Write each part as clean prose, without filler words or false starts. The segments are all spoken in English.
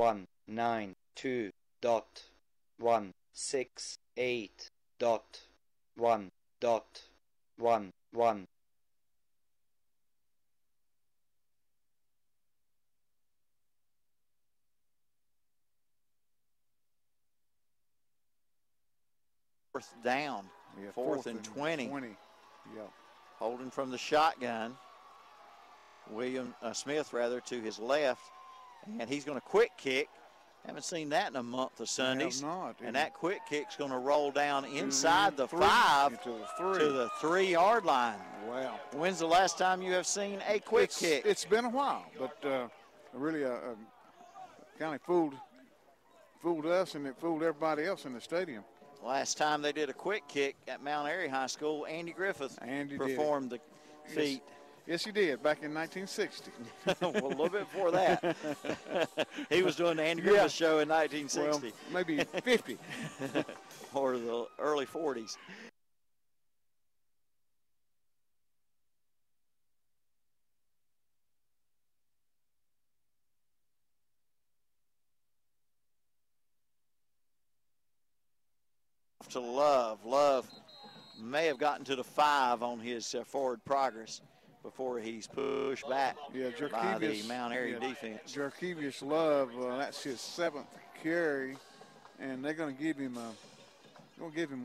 192.168.1.11. Fourth down, Yeah, fourth and 20. Yeah. Holding from the shotgun. Smith to his left, and he's going to quick kick. Haven't seen that in a month of Sundays. Not. And that quick kick's going to roll down inside the 5 to the 3-yard line. Wow. When's the last time you have seen a quick kick? It's been a while, but really kind of fooled us, and it fooled everybody else in the stadium. Last time they did a quick kick at Mount Airy High School, Andy Griffith performed the feat. Yes, he did, back in 1960. Well, a little bit before that. He was doing the Andy Griffith show in 1960. Well, maybe 50. Or the early 40s. To Love. Love may have gotten to the 5 on his forward progress before he's pushed back by the Mount Airy defense. Jerkevious Love, that's his 7th carry, and they're going to give him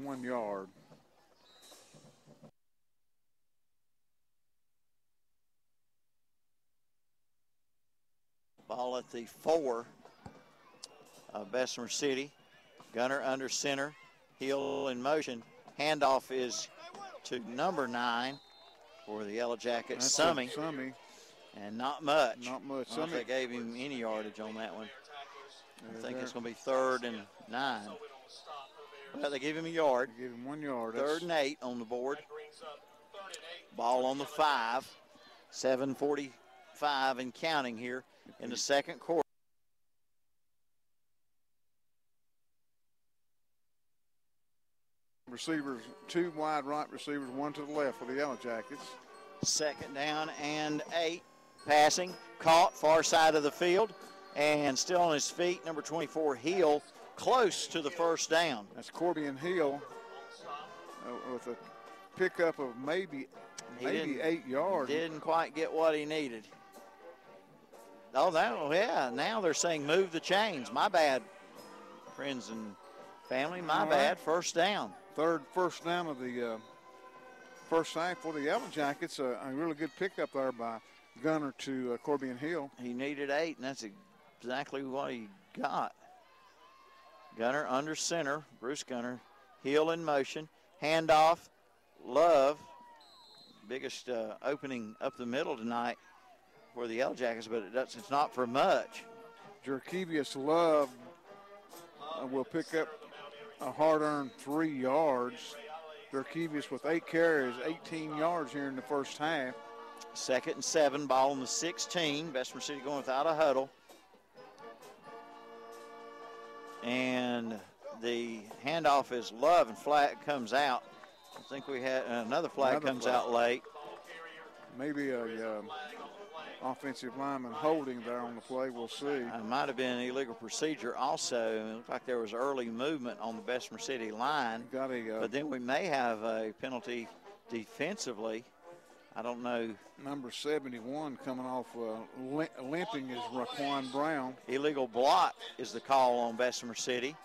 1 yard. Ball at the 4 of Bessemer City. Gunner under center. Hill in motion. Handoff is to number 9 for the Yellow Jackets, Summey. And not much. Not much. I don't think they gave him any yardage on that one. I think it's going to be 3rd and 9. Well, they gave him a yard. They gave him 1 yard. 3rd and 8 on the board. Ball on the 5. 7:45 and counting here in the second quarter. Receivers, 2 wide right receivers, 1 to the left for the Yellow Jackets. 2nd down and 8. Passing, caught far side of the field, and still on his feet, number 24, Hill, close to the 1st down. That's Corbian Hill with a pickup of maybe 8 yards. Didn't quite get what he needed. Oh, now they're saying move the chains. My bad, friends and family, my bad, 1st down. First down of the first half for the Yellow Jackets. A really good pickup there by Gunner to Corbian Hill. He needed 8, and that's exactly what he got. Gunner under center, Bruce Gunner. Hill in motion. Handoff, Love. Biggest opening up the middle tonight for the Yellow Jackets, but it's not for much. Jerkevious Love will pick up a hard-earned 3 yards. Jerkevious with 8 carries, 18 yards here in the first half. 2nd and 7, ball on the 16. Bessemer City going without a huddle. And the handoff is Love, and flag comes out. I think we had another flag comes out late. Maybe a offensive lineman holding there on the play. We'll see. It might have been an illegal procedure also. It looked like there was early movement on the Bessemer City line. But then we may have a penalty defensively. I don't know. Number 71 coming off limping is Raquan Brown. Illegal block is the call on Bessemer City.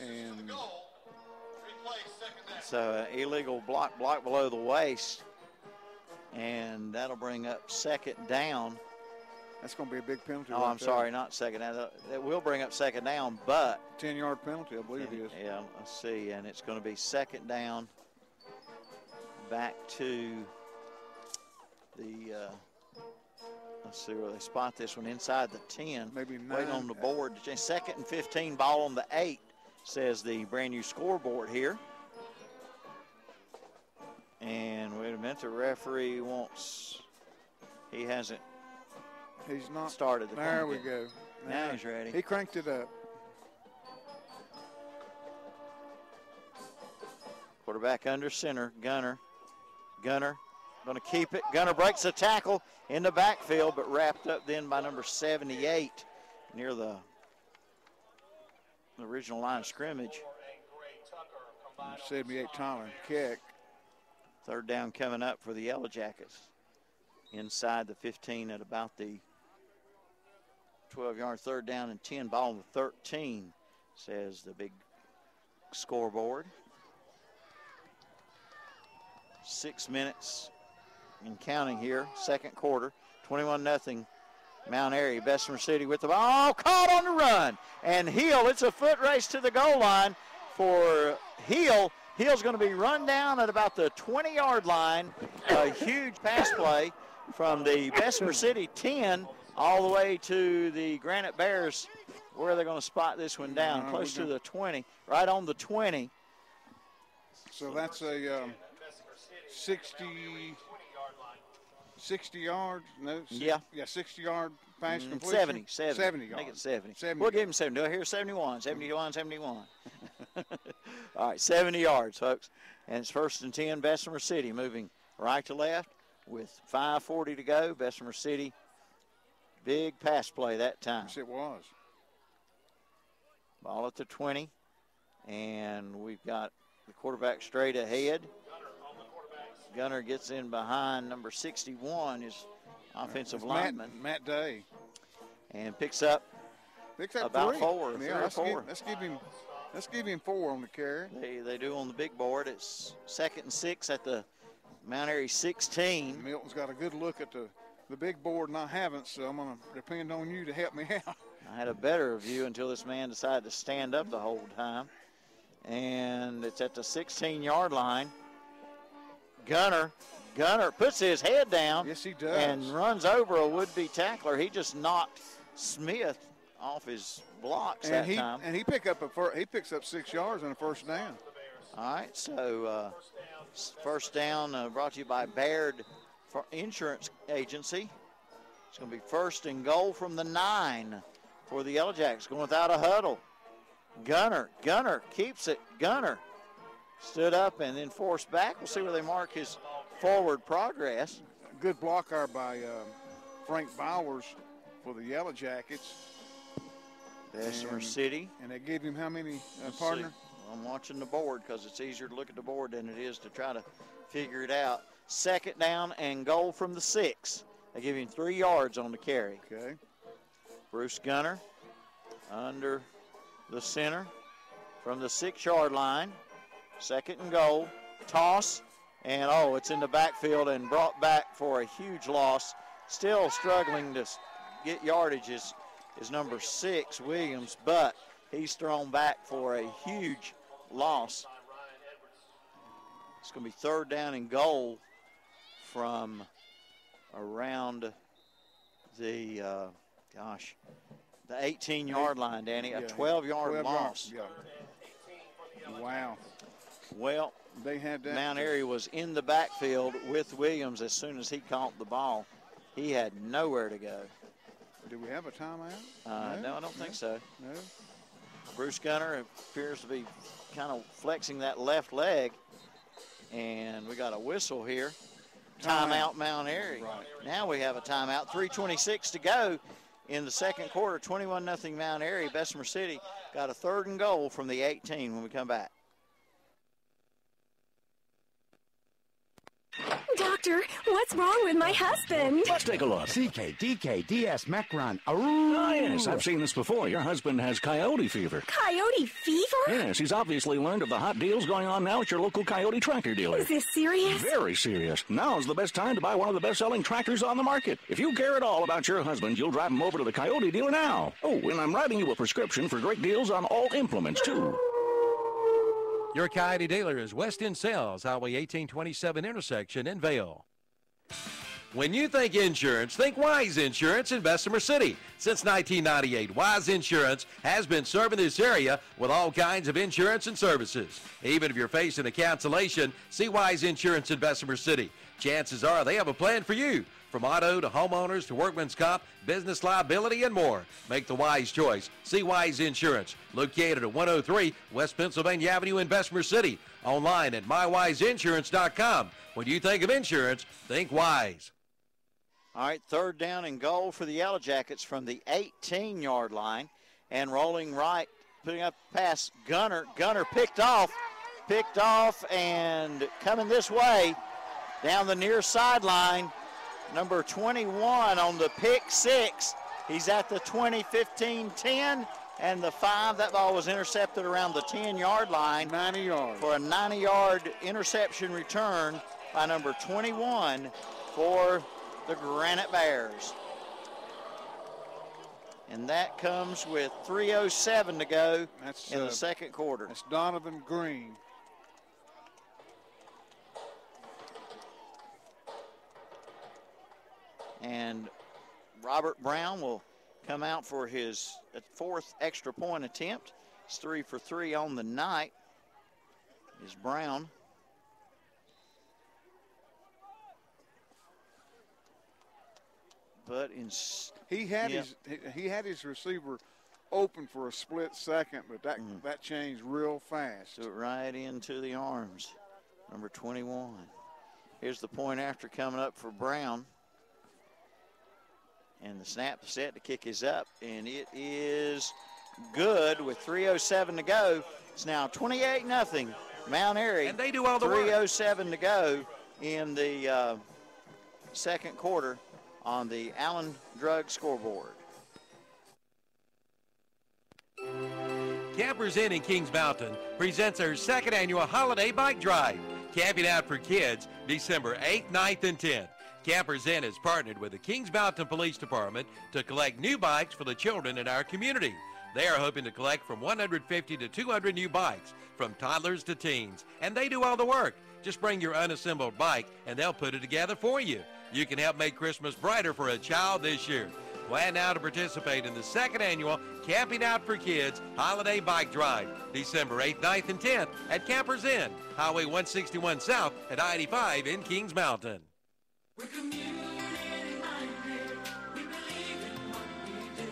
And so illegal block below the waist. And that'll bring up 2nd down. That's going to be a big penalty. Oh, I'm sorry, not 2nd down. That will bring up 2nd down, but 10-yard penalty, I believe it is. Yeah, let's see. And it's going to be 2nd down back to the, let's see where they spot this one, inside the 10. Maybe 9. Wait on the board. 2nd and 15, ball on the 8, says the brand new scoreboard here. And wait a minute, the referee he's not started the There we go. Now he's ready. He cranked it up. Quarterback under center, Gunner. going to keep it. Gunner breaks the tackle in the backfield, but wrapped up then by number 78 near the original line of scrimmage. 78 Tyler Keck. Third down coming up for the Yellow Jackets. Inside the 15 at about the 12-yard third down and 10. Ball on the 13, says the big scoreboard. 6 minutes and counting here, second quarter. 21-0 Mount Airy. Bessemer City with the ball. Oh, caught on the run. And Hill, it's a foot race to the goal line for Hill. Hill's going to be run down at about the 20-yard line. A huge pass play from the Bessemer City 10 all the way to the Granite Bears, where they're going to spot this one down, close to the 20, right on the 20. So that's a 60 yards? No, yeah, 60-yard pass completion. 70 yards. Make it 70. 70 we'll give him 70. Do I hear 71? 71. All right, 70 yards, folks. And it's 1st and 10, Bessemer City moving right to left with 5:40 to go. Bessemer City, big pass play that time. Yes, it was. Ball at the 20, and we've got the quarterback straight ahead. Gunner gets in behind number 61, his offensive lineman. Matt Day. And picks up about 3. 4, yeah, 3 or 4. Let's give him 4 on the carry. They do on the big board. It's 2nd and 6 at the Mount Airy 16. Milton's got a good look at the big board, and I haven't, so I'm going to depend on you to help me out. I had a better view until this man decided to stand up the whole time. And it's at the 16-yard line. Gunner puts his head down. Yes, he does. And runs over a would-be tackler. He just knocked Smith off his blocks that time. And he picks up 6 yards on a first down. All right, so first down brought to you by Baird Insurance Agency. It's going to be 1st and goal from the 9 for the Yellow Jackets, going without a huddle. Gunner keeps it. Gunner stood up and then forced back. We'll see where they mark his forward progress. Good block there by Frank Bowers for the Yellow Jackets. Bessemer City. And they gave him how many, partner? I'm watching the board because it's easier to look at the board than it is to try to figure it out. 2nd down and goal from the 6. They give him 3 yards on the carry. Okay. Bruce Gunner under the center from the 6-yard line. 2nd and goal. Toss. And, it's in the backfield and brought back for a huge loss. Still struggling to get yardage is number 6, Williams, but he's thrown back for a huge loss. It's going to be 3rd down and goal from around the, the 18-yard line, Danny. A 12-yard loss. Yeah. Wow. Well, they had that. Mount Airy was in the backfield with Williams as soon as he caught the ball. He had nowhere to go. Do we have a timeout? No, I don't think so. No. Bruce Gunner appears to be kind of flexing that left leg. And we got a whistle here. Timeout Mount Airy. Right. Now we have a timeout. 3:26 to go in the second quarter. 21-0 Mount Airy. Bessemer City got a 3rd and goal from the 18 when we come back. Doctor, what's wrong with my husband? Let's take a look. CK, DK, DS, Macron. Oh, yes, I've seen this before. Your husband has coyote fever. Coyote fever? Yes, he's obviously learned of the hot deals going on now at your local Coyote tractor dealer. Is this serious? Very serious. Now's the best time to buy one of the best-selling tractors on the market. If you care at all about your husband, you'll drive him over to the Coyote dealer now. Oh, and I'm writing you a prescription for great deals on all implements, too. Your Coyote dealer is West End Sales, Highway 1827 intersection in Vail. When you think insurance, think Wise Insurance in Bessemer City. Since 1998, Wise Insurance has been serving this area with all kinds of insurance and services. Even if you're facing a cancellation, see Wise Insurance in Bessemer City. Chances are they have a plan for you. From auto to homeowners to workman's comp, business liability, and more. Make the wise choice. See Wise Insurance, located at 103 West Pennsylvania Avenue in Bessemer City. Online at mywiseinsurance.com. When you think of insurance, think Wise. All right, 3rd down and goal for the Yellow Jackets from the 18-yard line. And rolling right, putting up pass, Gunner. Gunner picked off, and coming this way down the near sideline. Number 21 on the pick 6. He's at the 20, 15, 10, and the 5. That ball was intercepted around the 10-yard line. 90 yards. For a 90-yard interception return by number 21 for the Granite Bears. And that comes with 3:07 to go in the second quarter. That's Donovan Green. And Robert Brown will come out for his 4th extra point attempt. He's 3 for 3 on the night. Is Brown. But he had his receiver open for a split second, but that changed real fast. So right into the arms, number 21. Here's the point after coming up for Brown. And the snap set to kick is up, and it is good with 3:07 to go. It's now 28-0 Mount Airy. And they do all the work. 3:07 to go in the second quarter on the Allen Drug scoreboard. Campers Inn in Kings Mountain presents our 2nd annual holiday bike drive. Camping out for kids, December 8th, 9th, and 10th. Campers Inn has partnered with the Kings Mountain Police Department to collect new bikes for the children in our community. They are hoping to collect from 150 to 200 new bikes, from toddlers to teens, and they do all the work. Just bring your unassembled bike, and they'll put it together for you. You can help make Christmas brighter for a child this year. Plan now to participate in the 2nd annual Camping Out for Kids Holiday Bike Drive, December 8th, 9th, and 10th at Campers Inn, Highway 161 South at I-85 in Kings Mountain. We're community-minded. We believe in what we do.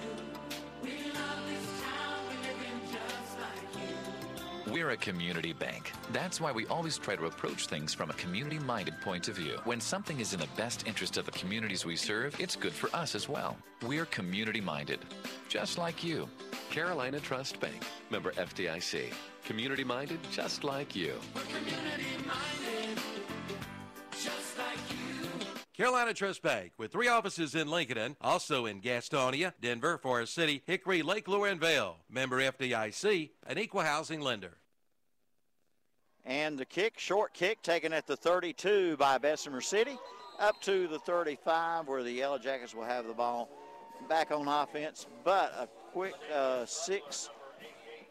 We love this town. We live in just like you. We're a community bank. That's why we always try to approach things from a community-minded point of view. When something is in the best interest of the communities we serve, it's good for us as well. We're community-minded, just like you. Carolina Trust Bank, member FDIC. Community-minded, just like you. We're community-minded, just like you. Carolina Trust Bank, with 3 offices in Lincoln, also in Gastonia, Denver, Forest City, Hickory, Lake Lure, and Vail. Member FDIC, an equal housing lender. And the kick, short kick, taken at the 32 by Bessemer City, up to the 35, where the Yellow Jackets will have the ball back on offense. But a quick 6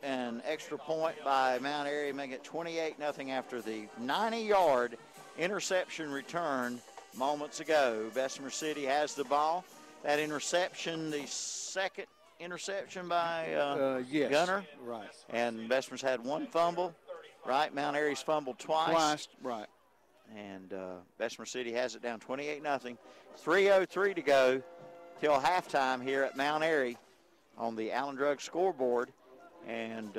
and extra point by Mount Airy, making it 28-0 after the 90-yard interception return moments ago. Bessemer City has the ball. That interception, the 2nd interception by yes, Gunner. right. And Bessemer's had 1 fumble, right? Mount Airy's fumbled twice. Right. And Bessemer City has it down 28-0. 3:03 to go till halftime here at Mount Airy on the Allen Drug scoreboard. And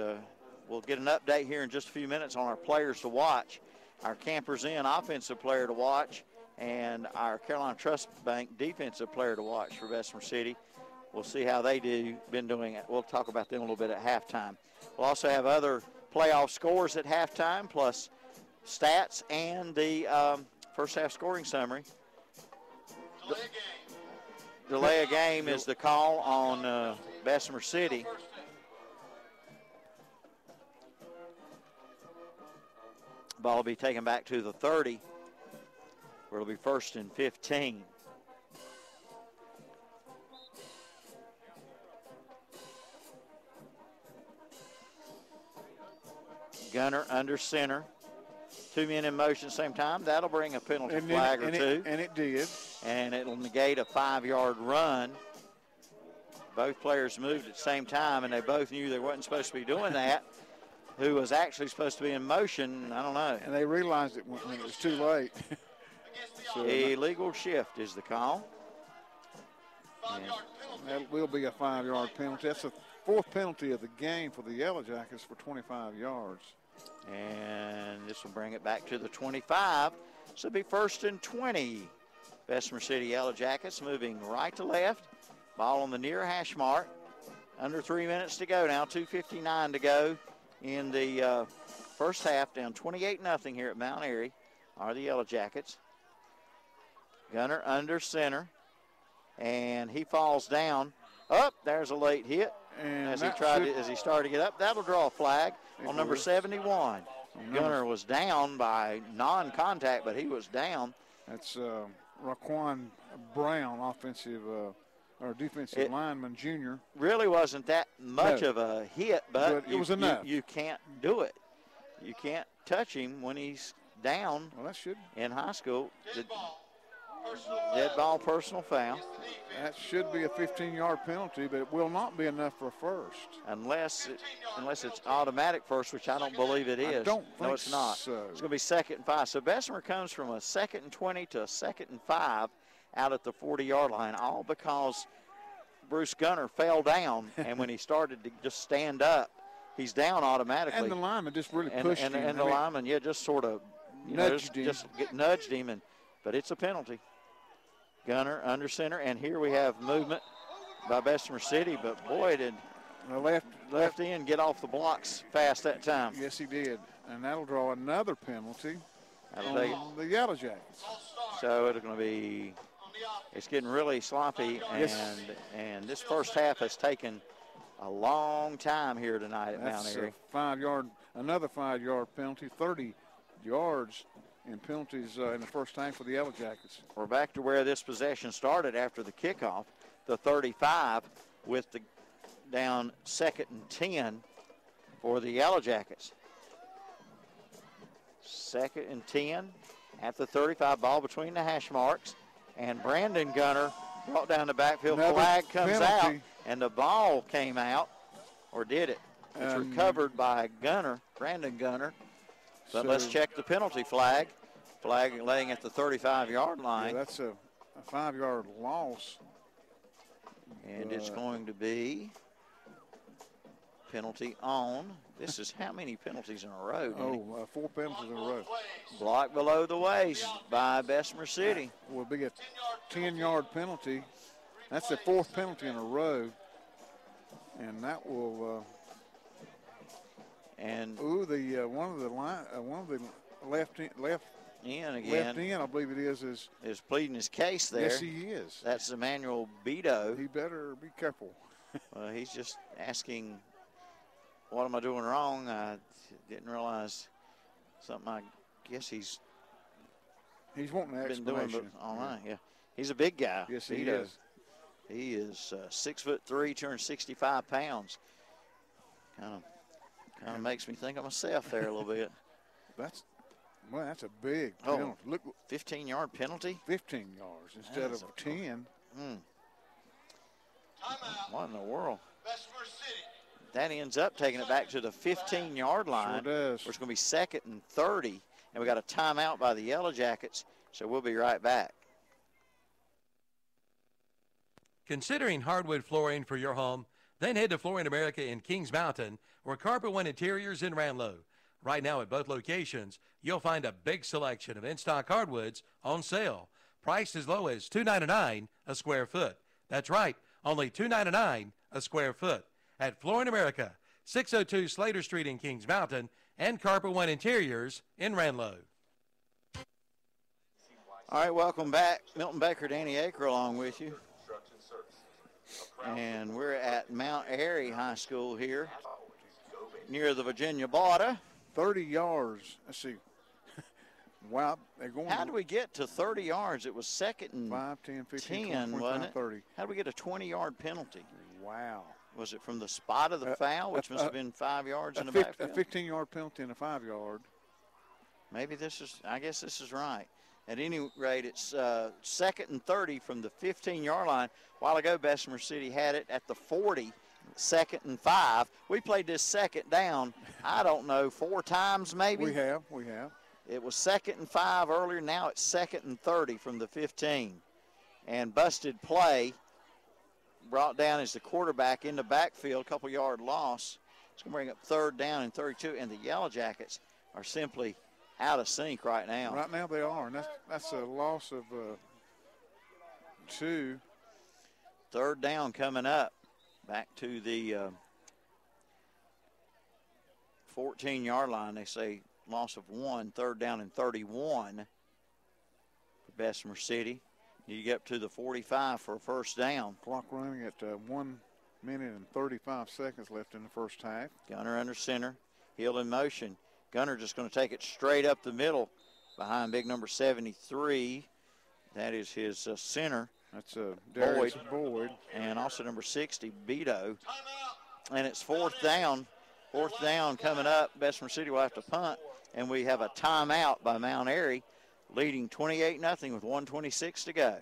we'll get an update here in just a few minutes on our players to watch. Our Campers Inn offensive player to watch, and our Carolina Trust Bank defensive player to watch for Bessemer City. We'll see how they been doing it. We'll talk about them a little bit at halftime. We'll also have other playoff scores at halftime, plus stats and the first half scoring summary. Delay a game is the call on Bessemer City. Ball will be taken back to the 30, where it'll be 1st and 15. Gunner under center. 2 men in motion at the same time. That'll bring a penalty flag or two. And it did. And it'll negate a 5-yard run. Both players moved at the same time, and they both knew they wasn't supposed to be doing that. Who was actually supposed to be in motion, I don't know. And they realized it when it was too late. That's illegal shift is the call. And that will be a 5-yard penalty. That's the 4th penalty of the game for the Yellow Jackets for 25 yards. And this will bring it back to the 25. So it'll be 1st and 20. Bessemer City Yellow Jackets moving right to left. Ball on the near hash mark. Under 3 minutes to go now. 2:59 to go in the first half. Down 28-0 here at Mount Airy are the Yellow Jackets. Gunner under center. And he falls down. Up, there's a late hit. And as he started to get up, that'll draw a flag on number 71. Gunner was down by non-contact, but he was down. That's Raquan Brown, offensive or defensive lineman, junior. Really wasn't that much of a hit, but it was enough. You can't do it. You can't touch him when he's down. Well, that should in high school. Dead ball personal foul. That should be a 15-yard penalty, but it will not be enough for a first. Unless it's automatic first, which I don't believe it is. I don't think no, it's not. So. It's going to be 2nd and 5. So Bessemer comes from a 2nd and 20 to a 2nd and 5 out at the 40-yard line, all because Bruce Gunner fell down, and when he started to just stand up, he's down automatically. And the lineman just really pushed him. And the lineman, just sort of nudged him. Nudged him, but it's a penalty. Gunner under center, and here we have movement by Bessemer City, but boy, did the left end get off the blocks fast that time. Yes, he did, and that'll draw another penalty on the Yellow Jackets. So it's going to be, it's getting really sloppy, and this first half has taken a long time here tonight at Mount Airy. Another 5-yard penalty, 30 yards in penalties in the first time for the Yellow Jackets. We're back to where this possession started after the kickoff, the 35 with the down 2nd and 10 for the Yellow Jackets. 2nd and 10 at the 35, ball between the hash marks, and Brandon Gunner brought down the backfield. Flag comes out, and the ball came out, or did it? It's recovered by Brandon Gunner. But let's check the penalty flag. Flag laying at the 35-yard line. Yeah, that's a 5-yard loss. And it's going to be penalty on. This is how many penalties in a row? 4 penalties in a row. Block below the waist by Bessemer City. Will be a 10-yard penalty. That's the 4th penalty in a row. And that will one of the left in again. Left in, I believe it is pleading his case there. Yes, he is. That's Emmanuel Beto. He better be careful. He's just asking, what am I doing wrong? I didn't realize something. I guess he's wanting an explanation. All right, yeah. He's a big guy. Yes, Beto. he is. He is 6'3", 265 pounds. Kind of makes me think of myself there a little bit. That's a big penalty. Look, 15-yard penalty? 15 yards instead of 10. What in the world? That ends up taking it back to the 15-yard line. Sure does. Where it's going to be 2nd and 30. And we got a timeout by the Yellow Jackets, so we'll be right back. Considering hardwood flooring for your home, then head to Flooring America in Kings Mountain or Carpet One Interiors in Ranlow. Right now at both locations, you'll find a big selection of in-stock hardwoods on sale, priced as low as $2.99 a square foot. That's right, only $2.99 a square foot at Flooring America, 602 Slater Street in Kings Mountain, and Carpet One Interiors in Ranlow. All right, welcome back. Milton Baker, Danny Aker along with you. And we're at Mount Airy High School here near the Virginia border. 30 yards. Let's see. Wow, they're going. How do we get to 30 yards? It was 2nd and 5, 10, 15, 10, 20, wasn't it? 30. How do we get a 20-yard penalty? Wow. Was it from the spot of the foul, which must have been 5 yards in the backfield? A 15-yard penalty and a 5-yard. Maybe I guess this is right. At any rate, it's 2nd and 30 from the 15-yard line. A while ago, Bessemer City had it at the 40, 2nd and 5. We played this second down, I don't know, 4 times maybe? We have. It was 2nd and 5 earlier. Now it's 2nd and 30 from the 15. And busted play brought down as the quarterback in the backfield, couple-yard loss. It's going to bring up 3rd down and 32, and the Yellow Jackets are simply out of sync right now. Right now they are, and that's a loss of 2. 3rd down coming up. Back to the 14-yard line. They say loss of 1, 3rd down and 31 for Bessemer City. You get up to the 45 for a 1st down. Clock running at 1 minute and 35 seconds left in the first half. Gunner under center. Hill in motion. Gunner just going to take it straight up the middle behind big number 73. That is his center. That's Darius Boyd. And also number 60, Beto. And it's 4th down. 4th down coming up. Bessemer City will have to punt. And we have a timeout by Mount Airy, leading 28-0 with 1:26 to go.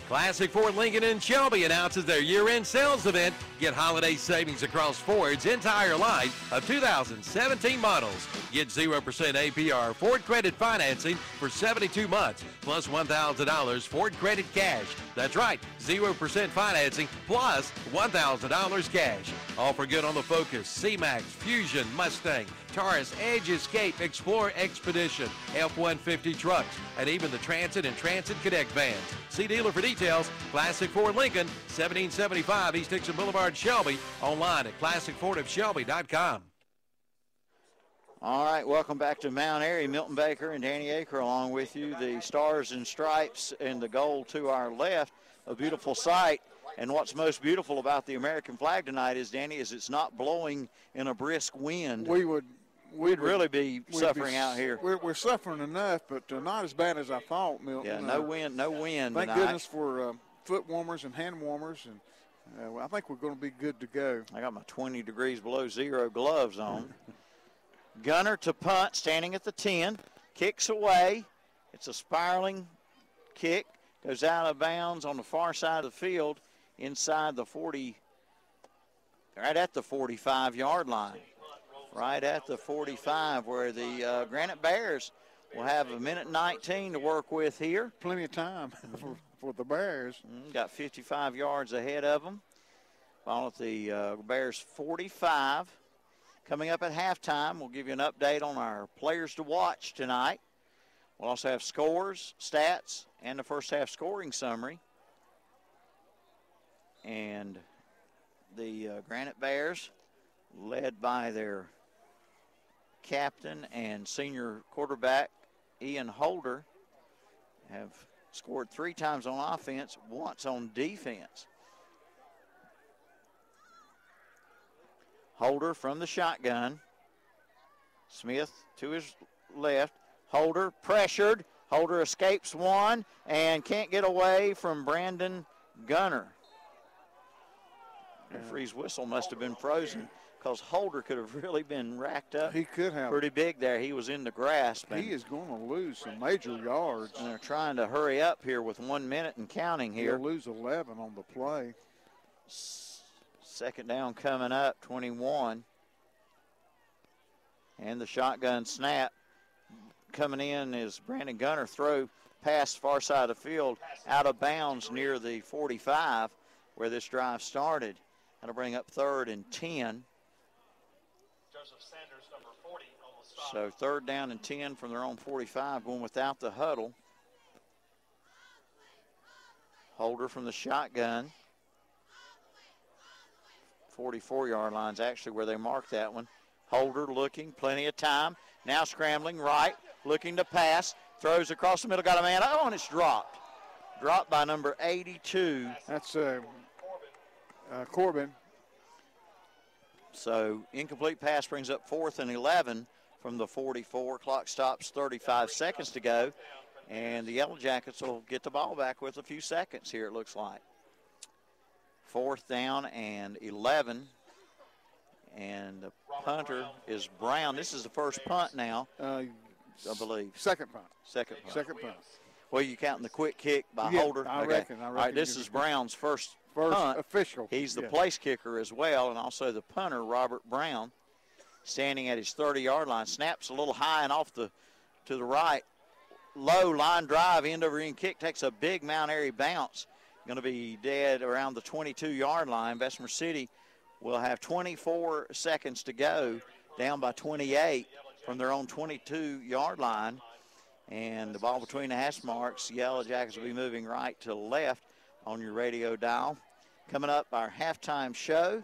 Classic Ford Lincoln in Shelby announces their year-end sales event. Get holiday savings across Ford's entire line of 2017 models. Get 0% APR Ford credit financing for 72 months, plus $1,000 Ford credit cash. That's right, 0% financing plus $1,000 cash. All for good on the Focus, C-Max, Fusion, Mustang, Taurus, Edge, Escape, Explorer, Expedition, F-150 trucks, and even the Transit and Transit Connect vans. See dealer for details. Classic Ford Lincoln, 1775 East Dixon Boulevard, Shelby. Online at classicfordofshelby.com. All right, welcome back to Mount Airy. Milton Baker and Danny Aker along with you. The stars and stripes and the gold to our left, a beautiful sight. And what's most beautiful about the American flag tonight is, Danny, is it's not blowing in a brisk wind. We'd really be suffering out here. We're suffering enough, but not as bad as I thought, Milton. Yeah, no wind Thank goodness for foot warmers and hand warmers, and I think we're going to be good to go. I got my 20 degrees below zero gloves on. Gunner to punt, standing at the 10, kicks away. It's a spiraling kick, goes out of bounds on the far side of the field, inside the 40, right at the 45-yard line. Right at the 45, where the Granite Bears will have 1:19 to work with here. Plenty of time for the Bears. Got 55 yards ahead of them. Ball at the Bears 45. Coming up at halftime, we'll give you an update on our players to watch tonight. We'll also have scores, stats, and the first half scoring summary. And the Granite Bears, led by their captain and senior quarterback Ian Holder, have scored 3 times on offense, once on defense. Holder from the shotgun. Smith to his left. Holder pressured. Holder escapes one and can't get away from Brandon Gunner. Referee's whistle must have been frozen, because Holder could have really been racked up. He could have. Pretty big there. He was in the grasp. He is going to lose some major yards. And they're trying to hurry up here with 1 minute and counting here. He'll lose 11 on the play. 2nd down coming up, 21. And the shotgun snap coming in is Brandon Gunner. Throw past far side of the field, out of bounds near the 45 where this drive started. That'll bring up 3rd and 10. So 3rd down and 10 from their own 45, going without the huddle. Holder from the shotgun. 44-yard line's actually where they marked that one. Holder looking, plenty of time. Now scrambling right, looking to pass. Throws across the middle, got a man. Oh, and it's dropped. Dropped by number 82. That's Corbin. So incomplete pass brings up 4th and 11 from the 44. Clock stops, 35 seconds to go. And the Yellow Jackets will get the ball back with a few seconds here, it looks like. 4th down and 11. And the punter is Brown. This is the first punt now, I believe. Second punt. Second punt. Second punt. Well, you counting the quick kick by Yeah, Holder? I Okay. reckon. All right, this is Brown's first punt. official. He's the Yeah. place kicker as well, and also the punter, Robert Brown. standing at his 30-yard line. Snaps a little high and off to the right. Low line drive, end over end kick, takes a big Mount Airy bounce. Going to be dead around the 22-yard line. Bessemer City will have 24 seconds to go, down by 28 from their own 22-yard line. And the ball between the hash marks. Yellow Jackets will be moving right to left on your radio dial. Coming up, our halftime show.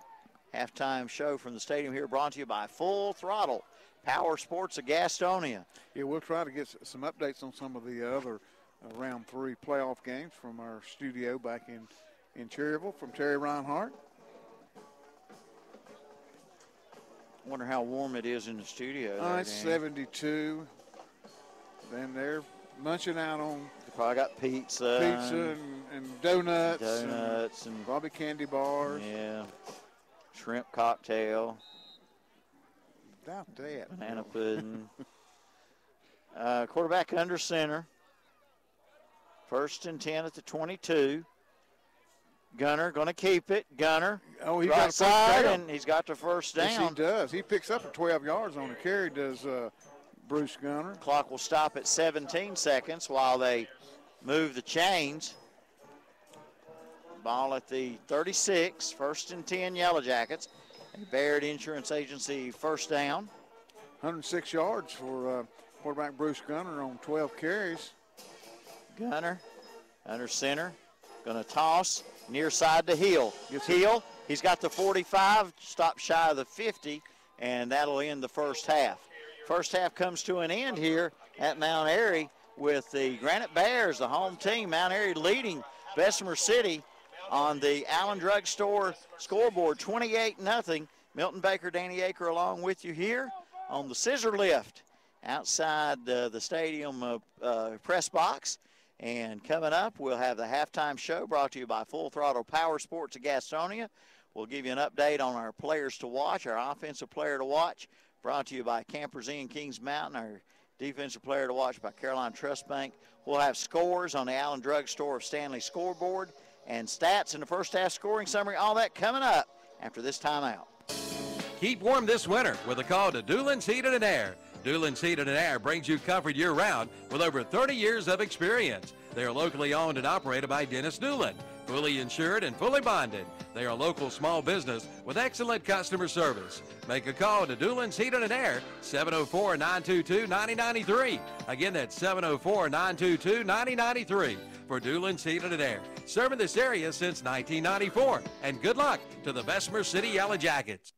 Halftime show from the stadium here, brought to you by Full Throttle Power Sports of Gastonia. Yeah, we'll try to get some updates on some of the other round 3 playoff games from our studio back in Cherryville from Terry Reinhardt. Wonder how warm it is in the studio. It's 72. Then they're munching out on They probably got pizza and donuts. And probably candy bars. yeah, shrimp cocktail, Doubt that. banana pudding. Quarterback under center. 1st and 10 at the 22. Gunner going to keep it. Gunner, Oh, he right got a first side, down. and he's got the first down. Yes, he does. He picks up at 12 yards on the carry, does Bruce Gunner. Clock will stop at 17 seconds while they move the chains. Ball at the 36, 1st and 10 Yellow Jackets. A Baird Insurance Agency first down. 106 yards for quarterback Bruce Gunner on 12 carries. Gunner under center, going to toss near side to Hill. Hill, he's got the 45, stop shy of the 50, and that'll end the first half. First half comes to an end here at Mount Airy with the Granite Bears, the home team. Mount Airy leading Bessemer City on the Allen Drug Store scoreboard, 28-0. Milton Baker, Danny Aker along with you here on the scissor lift outside the stadium press box. And coming up, we'll have the halftime show brought to you by Full Throttle Power Sports of Gastonia. We'll give you an update on our players to watch, our offensive player to watch, brought to you by Campers Inn Kings Mountain, our defensive player to watch by Caroline Trust Bank. We'll have scores on the Allen Drug Store of Stanley scoreboard and stats in the first half scoring summary. All that coming up after this timeout. Keep warm this winter with a call to Doolin's Heated and Air. Doolin's Heated and Air brings you comfort year-round with over 30 years of experience. They are locally owned and operated by Dennis Doolin, fully insured and fully bonded. They are a local small business with excellent customer service. Make a call to Doolin's Heated and Air, 704-922-9093. Again, that's 704-922-9093 for Doolin's Heated and Air. Serving this area since 1994. And good luck to the Bessemer City Yellow Jackets.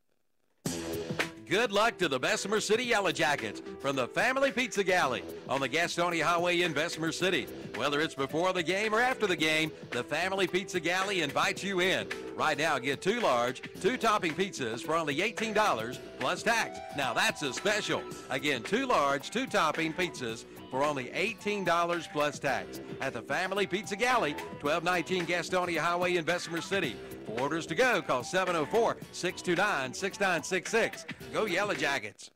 Good luck to the Bessemer City Yellow Jackets from the Family Pizza Galley on the Gastonia Highway in Bessemer City. Whether it's before the game or after the game, the Family Pizza Galley invites you in. Right now, get 2 large, 2 topping pizzas for only $18 plus tax. Now that's a special. Again, 2 large, 2 topping pizzas for only $18 plus tax at the Family Pizza Galley, 1219 Gastonia Highway in Bessemer City. For orders to go, call 704-629-6966. Go Yellow Jackets.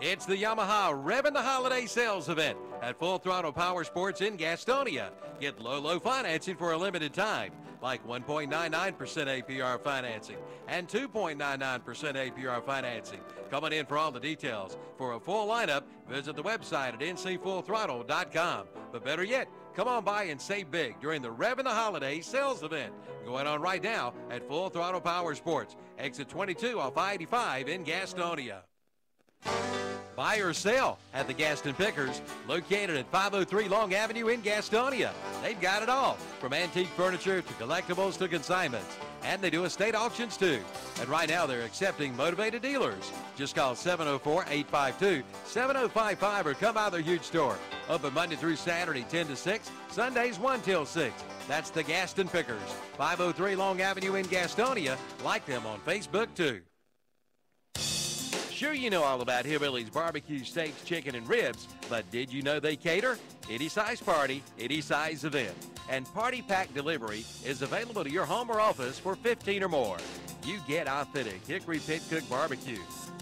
It's the Yamaha Revving the Holiday Sales Event at Full Throttle Power Sports in Gastonia. Get low financing for a limited time, like 1.99% APR financing and 2.99% APR financing. Coming in for all the details. For a full lineup, visit the website at ncfullthrottle.com. But better yet, come on by and save big during the Revving the Holiday Sales Event going on right now at Full Throttle Power Sports, exit 22 off I-85 in Gastonia. Buy or sell at the Gaston Pickers, located at 503 Long Avenue in Gastonia. They've got it all, from antique furniture to collectibles to consignments. And they do estate auctions too. And right now they're accepting motivated dealers. Just call 704-852-7055 or come by their huge store. Open Monday through Saturday 10 to 6, Sundays 1 till 6. That's the Gaston Pickers, 503 Long Avenue in Gastonia. Like them on Facebook too. Sure, you know all about Hillbilly's barbecue, steaks, chicken, and ribs, but did you know they cater? Any size party, any size event. And Party Pack delivery is available to your home or office for 15 or more. You get authentic Hickory Pit Cook barbecue.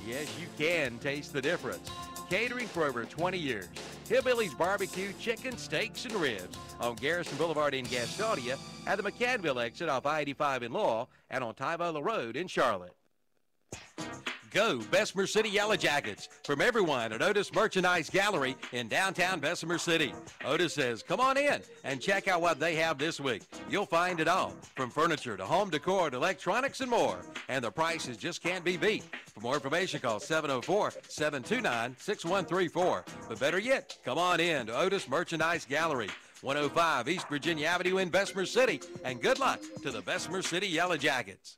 Yes, you can taste the difference. Catering for over 20 years. Hillbilly's barbecue, chicken, steaks, and ribs on Garrison Boulevard in Gastonia, at the McCannville exit off I-85 in Lowell, and on Tyvola Road in Charlotte. Go Bessemer City Yellow Jackets from everyone at Otis Merchandise Gallery in downtown Bessemer City. Otis says, come on in and check out what they have this week. You'll find it all, from furniture to home decor to electronics and more. And the prices just can't be beat. For more information, call 704-729-6134. But better yet, come on in to Otis Merchandise Gallery, 105 East Virginia Avenue in Bessemer City. And good luck to the Bessemer City Yellow Jackets.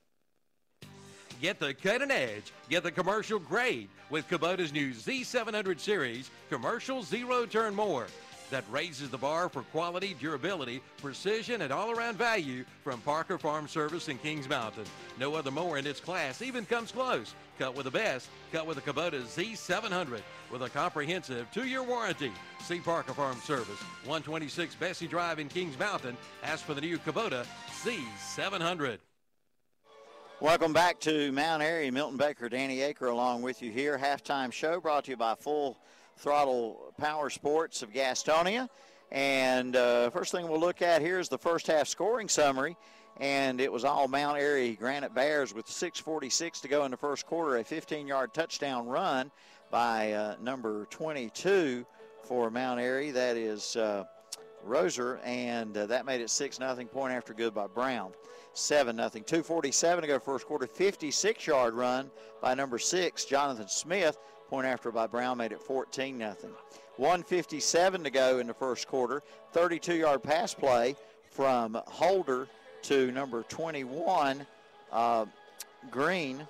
Get the cutting edge, get the commercial grade with Kubota's new Z700 series commercial zero turn mower that raises the bar for quality, durability, precision, and all-around value from Parker Farm Service in Kings Mountain. No other mower in its class even comes close. Cut with the best, cut with the Kubota Z700 with a comprehensive 2-year warranty. See Parker Farm Service, 126 Bessie Drive in Kings Mountain. Ask for the new Kubota Z700. Welcome back to Mount Airy. Milton Baker, Danny Aker along with you here. Halftime show brought to you by Full Throttle Power Sports of Gastonia. And first thing we'll look at here is the first half scoring summary. And it was all Mount Airy Granite Bears with 6:46 to go in the first quarter. A 15-yard touchdown run by number 22 for Mount Airy. That is Roser, and that made it 6-0. Point after good by Brown. 7-0. 2:47 to go first quarter. 56-yard run by number 6, Jonathan Smith. Point after by Brown made it 14-0. 1:57 to go in the first quarter. 32-yard pass play from Holder to number 21, Green.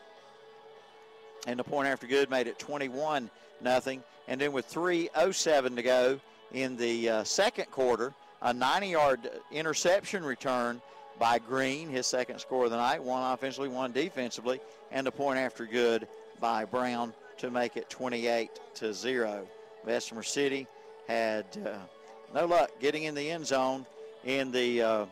And the point after good made it 21-0. And then with 3:07 to go in the second quarter, a 90-yard interception return by Green, his second score of the night, one offensively, one defensively, and the point after good by Brown to make it 28-0. Bessemer City had no luck getting in the end zone in the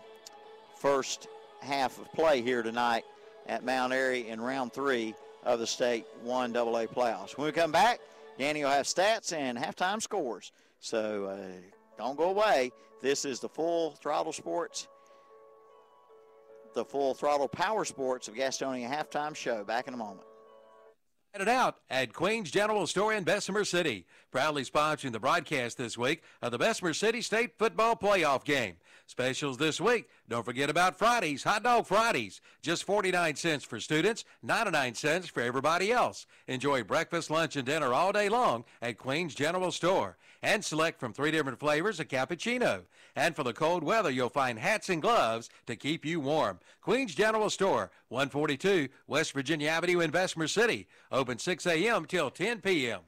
first half of play here tonight at Mount Airy in round 3 of the State 1AA playoffs. When we come back, Danny will have stats and halftime scores. So don't go away. This is the Full Throttle Sports, the Full Throttle Power Sports of Gastonia halftime show. Back in a moment. It out at Queen's General Store in Bessemer City, proudly sponsoring the broadcast this week of the Bessemer City State Football Playoff game. Specials this week. Don't forget about Fridays, Hot Dog Fridays. Just 49 cents for students, 99 cents for everybody else. Enjoy breakfast, lunch, and dinner all day long at Queen's General Store. And select from 3 different flavors of cappuccino. And for the cold weather, you'll find hats and gloves to keep you warm. Queen's General Store, 142 West Virginia Avenue in Bessemer City. Open 6 a.m. till 10 p.m.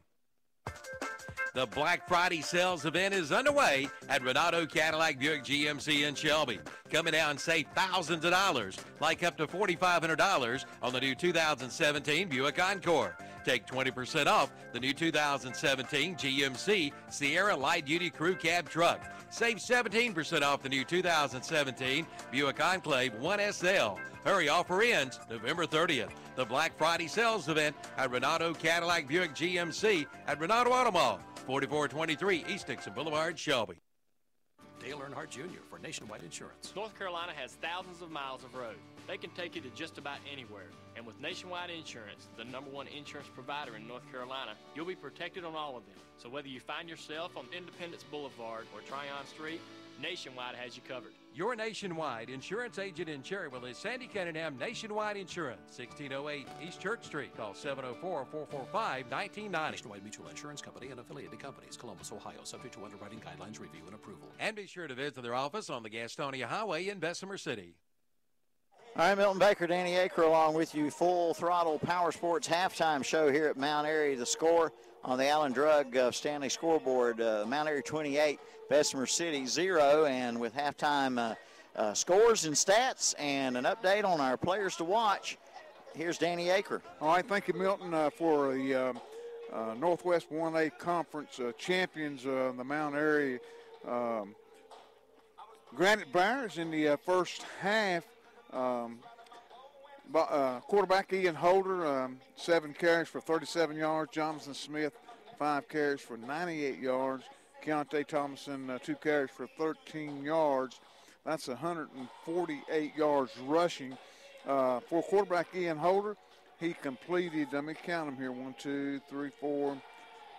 The Black Friday sales event is underway at Renato Cadillac Buick GMC in Shelby. Come in now and save thousands of dollars, like up to $4,500 on the new 2017 Buick Encore. Take 20% off the new 2017 GMC Sierra Light Duty Crew Cab Truck. Save 17% off the new 2017 Buick Enclave 1SL. Hurry, offer ends November 30th. The Black Friday sales event at Renato Cadillac Buick GMC at Renato Auto Mall, 4423 East Dixon Boulevard, Shelby. Dale Earnhardt Jr. for Nationwide Insurance. North Carolina has thousands of miles of road. They can take you to just about anywhere. And with Nationwide Insurance, the #1 insurance provider in North Carolina, you'll be protected on all of them. So whether you find yourself on Independence Boulevard or Tryon Street, Nationwide has you covered. Your Nationwide insurance agent in Cherryville is Sandy Cunningham Nationwide Insurance, 1608 East Church Street. Call 704-445-1990. Nationwide Mutual Insurance Company and affiliated companies, Columbus, Ohio, subject to underwriting guidelines, review, and approval. And be sure to visit their office on the Gastonia Highway in Bessemer City. All right, Milton Baker, Danny Aker along with you. Full Throttle Power Sports halftime show here at Mount Airy. The score on the Allen Drug Stanley scoreboard, Mount Airy 28, Bessemer City 0. And with halftime scores and stats and an update on our players to watch, here's Danny Aker. All right, thank you, Milton, for the Northwest 1A Conference champions, the Mount Airy Granite Bears in the first half. Quarterback Ian Holder, 7 carries for 37 yards. Jonathan Smith, 5 carries for 98 yards. Keontae Thomason, 2 carries for 13 yards. That's 148 yards rushing. For quarterback Ian Holder, he completed, let me count them here, 1, 2, 3, 4.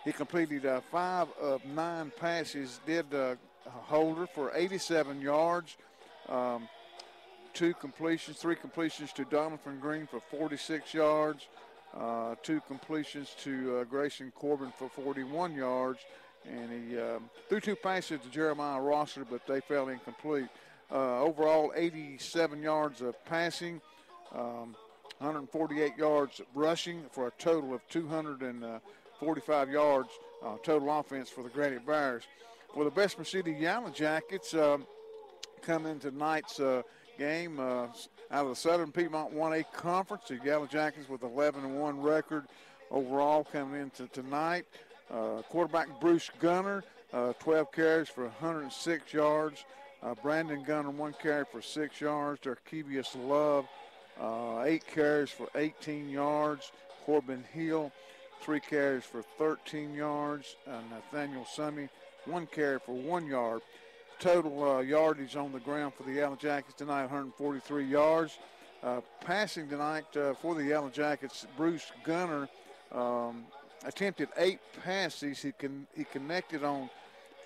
He completed 5 of 9 passes, did Holder for 87 yards, 3 completions to Donovan Green for 46 yards, 2 completions to Grayson Corbin for 41 yards, and he threw 2 passes to Jeremiah Rosser, but they fell incomplete. Overall, 87 yards of passing, 148 yards rushing for a total of 245 yards total offense for the Granite Bears. For the Bessemer City Yellow Jackets, come into tonight's game out of the Southern Piedmont 1A Conference, the Yellow Jackets with 11-1 record overall coming into tonight. Quarterback Bruce Gunner, 12 carries for 106 yards. Brandon Gunner, 1 carry for 6 yards. Derkevius Love, 8 carries for 18 yards. Corbin Hill, 3 carries for 13 yards. Nathaniel Summy, 1 carry for 1 yard. Total yardage on the ground for the Yellow Jackets tonight, 143 yards. Passing tonight for the Yellow Jackets, Bruce Gunner attempted 8 passes. He connected on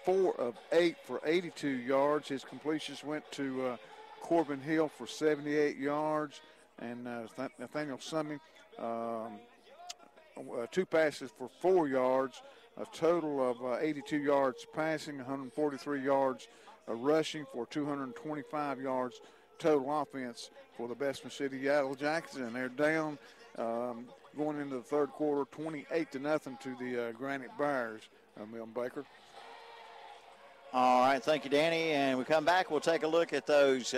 4 of 8 for 82 yards. His completions went to Corbin Hill for 78 yards, and Nathaniel Summy, 2 passes for 4 yards. A total of 82 yards passing, 143 yards rushing for 225 yards total offense for the Bessemer City Yellow Jackets, and they're down going into the third quarter, 28-0 to the Granite Bears. Milton Baker. All right, thank you, Danny. And we come back, we'll take a look at those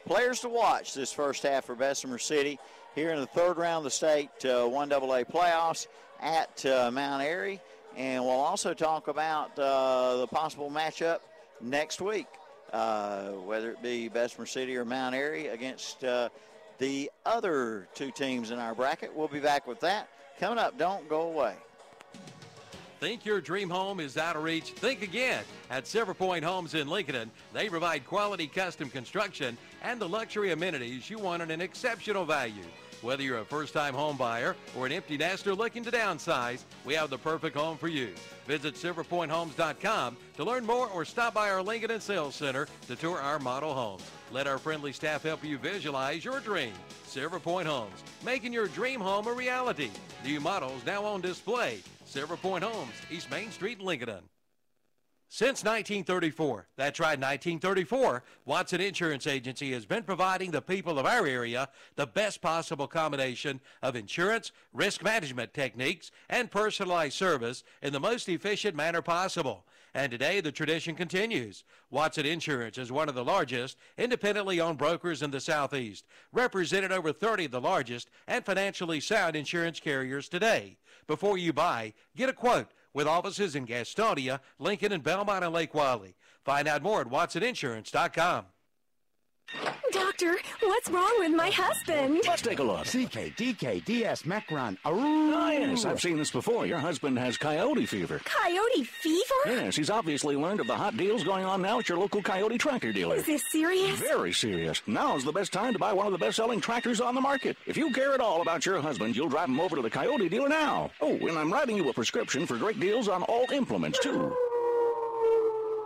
players to watch this first half for Bessemer City here in the third round of the state 1AA playoffs at Mount Airy. And we'll also talk about the possible matchup next week, whether it be Bessemer City or Mount Airy against the other 2 teams in our bracket. We'll be back with that coming up. Don't go away. Think your dream home is out of reach? Think again. At Silver Point Homes in Lincoln, they provide quality custom construction and the luxury amenities you want at an exceptional value. Whether you're a first-time home buyer or an empty nester looking to downsize, we have the perfect home for you. Visit silverpointhomes.com to learn more or stop by our Lincoln and Sales Center to tour our model homes. Let our friendly staff help you visualize your dream. Silver Point Homes, making your dream home a reality. New models now on display. Silver Point Homes, East Main Street, Lincoln. Since 1934, that's right, 1934, Watson Insurance Agency has been providing the people of our area the best possible combination of insurance, risk management techniques, and personalized service in the most efficient manner possible. And today, the tradition continues. Watson Insurance is one of the largest independently owned brokers in the Southeast, represented over 30 of the largest and financially sound insurance carriers today. Before you buy, get a quote with offices in Gastonia, Lincoln, and Belmont and Lake Wylie. Find out more at watsoninsurance.com. Doctor, what's wrong with my husband? Let's take a look. CKDKDS Macron. Ah, yes, I've seen this before. Your husband has coyote fever. Coyote fever? Yes, he's obviously learned of the hot deals going on now at your local coyote tractor dealer. Is this serious? Very serious. Now's the best time to buy one of the best-selling tractors on the market. If you care at all about your husband, you'll drive him over to the coyote dealer now. Oh, and I'm writing you a prescription for great deals on all implements, too.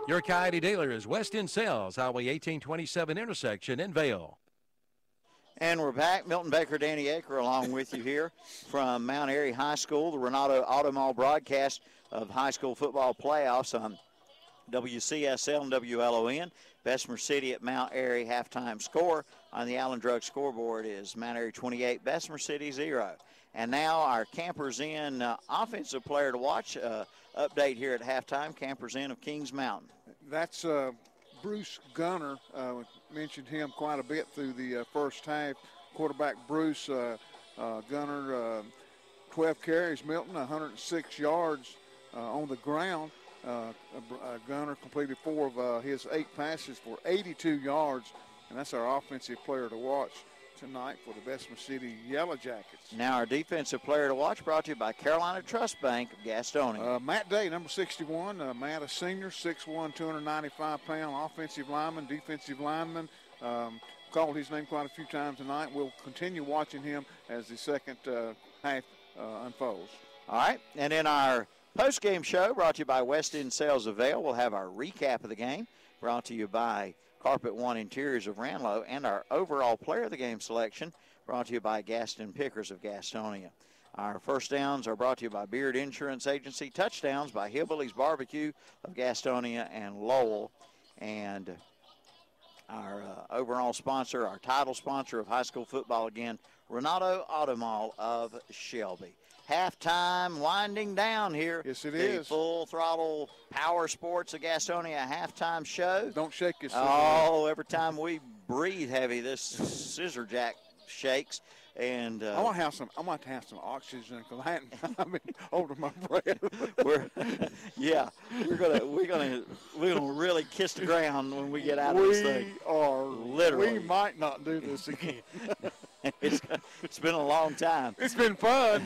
Your Coyote dealer is West End Sales, Highway 1827 intersection in Vale. And we're back. Milton Baker, Danny Aker along with you here from Mount Airy High School, the Renato Auto Mall broadcast of high school football playoffs on WCSL and WLON. Bessemer City at Mount Airy halftime score on the Allen Drug scoreboard is Mount Airy 28, Bessemer City 0. And now our Campers Inn offensive player to watch update here at halftime. Campers Inn of Kings Mountain. That's Bruce Gunner. Mentioned him quite a bit through the first half. Quarterback Bruce Gunner, 12 carries, Milton, 106 yards on the ground. Gunner completed 4 of his 8 passes for 82 yards, and that's our offensive player to watch tonight for the Bessemer City Yellow Jackets. Now our defensive player to watch brought to you by Carolina Trust Bank of Gastonia. Matt Day, number 61. Matt, a senior, 6'1", 295-pound offensive lineman, defensive lineman. called his name quite a few times tonight. We'll continue watching him as the second half unfolds. All right, and in our post-game show brought to you by West End Sales of Vale, we'll have our recap of the game brought to you by Carpet One Interiors of Ranlow, and our overall player of the game selection brought to you by Gaston Pickers of Gastonia. Our first downs are brought to you by Beard Insurance Agency, touchdowns by Hillbillies Barbecue of Gastonia and Lowell, and our overall sponsor, our title sponsor of high school football again, Renato Automall of Shelby. Halftime winding down here. Yes, it the is. Full throttle power sports of Gastonia halftime show. Don't shake your Oh, every time we breathe heavy, this scissor jack shakes. And I want to have some. I want to have some oxygen because I haven't. I've been holding my breath. we're gonna really kiss the ground when we get out of this thing. Literally. We might not do this again. It's been a long time. It's been fun.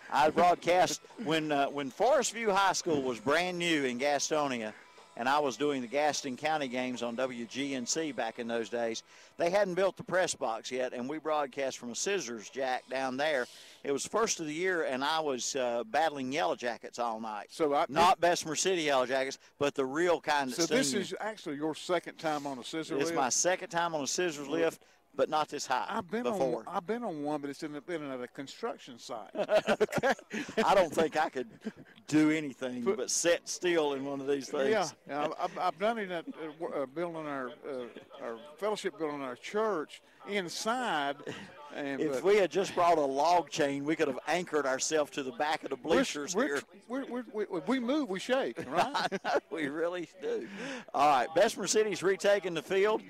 I broadcast when Forest View High School was brand new in Gastonia, and I was doing the Gaston County games on WGNC back in those days. They hadn't built the press box yet, and we broadcast from a scissors jack down there. It was first of the year, and I was battling Yellow Jackets all night. So not Bessemer City Yellow Jackets, but the real kind that So sting this you. is actually your second time on a scissor lift? It's my second time on a scissors lift, but not this high. I've been on one, but it's been at a construction site. Okay. I don't think I could do anything but sit still in one of these things. Yeah, I've done it at building our fellowship building our church inside. And if we had just brought a log chain, we could have anchored ourselves to the back of the bleachers here. We move, we shake, right? We really do. All right, Bessemer City's retaking the field.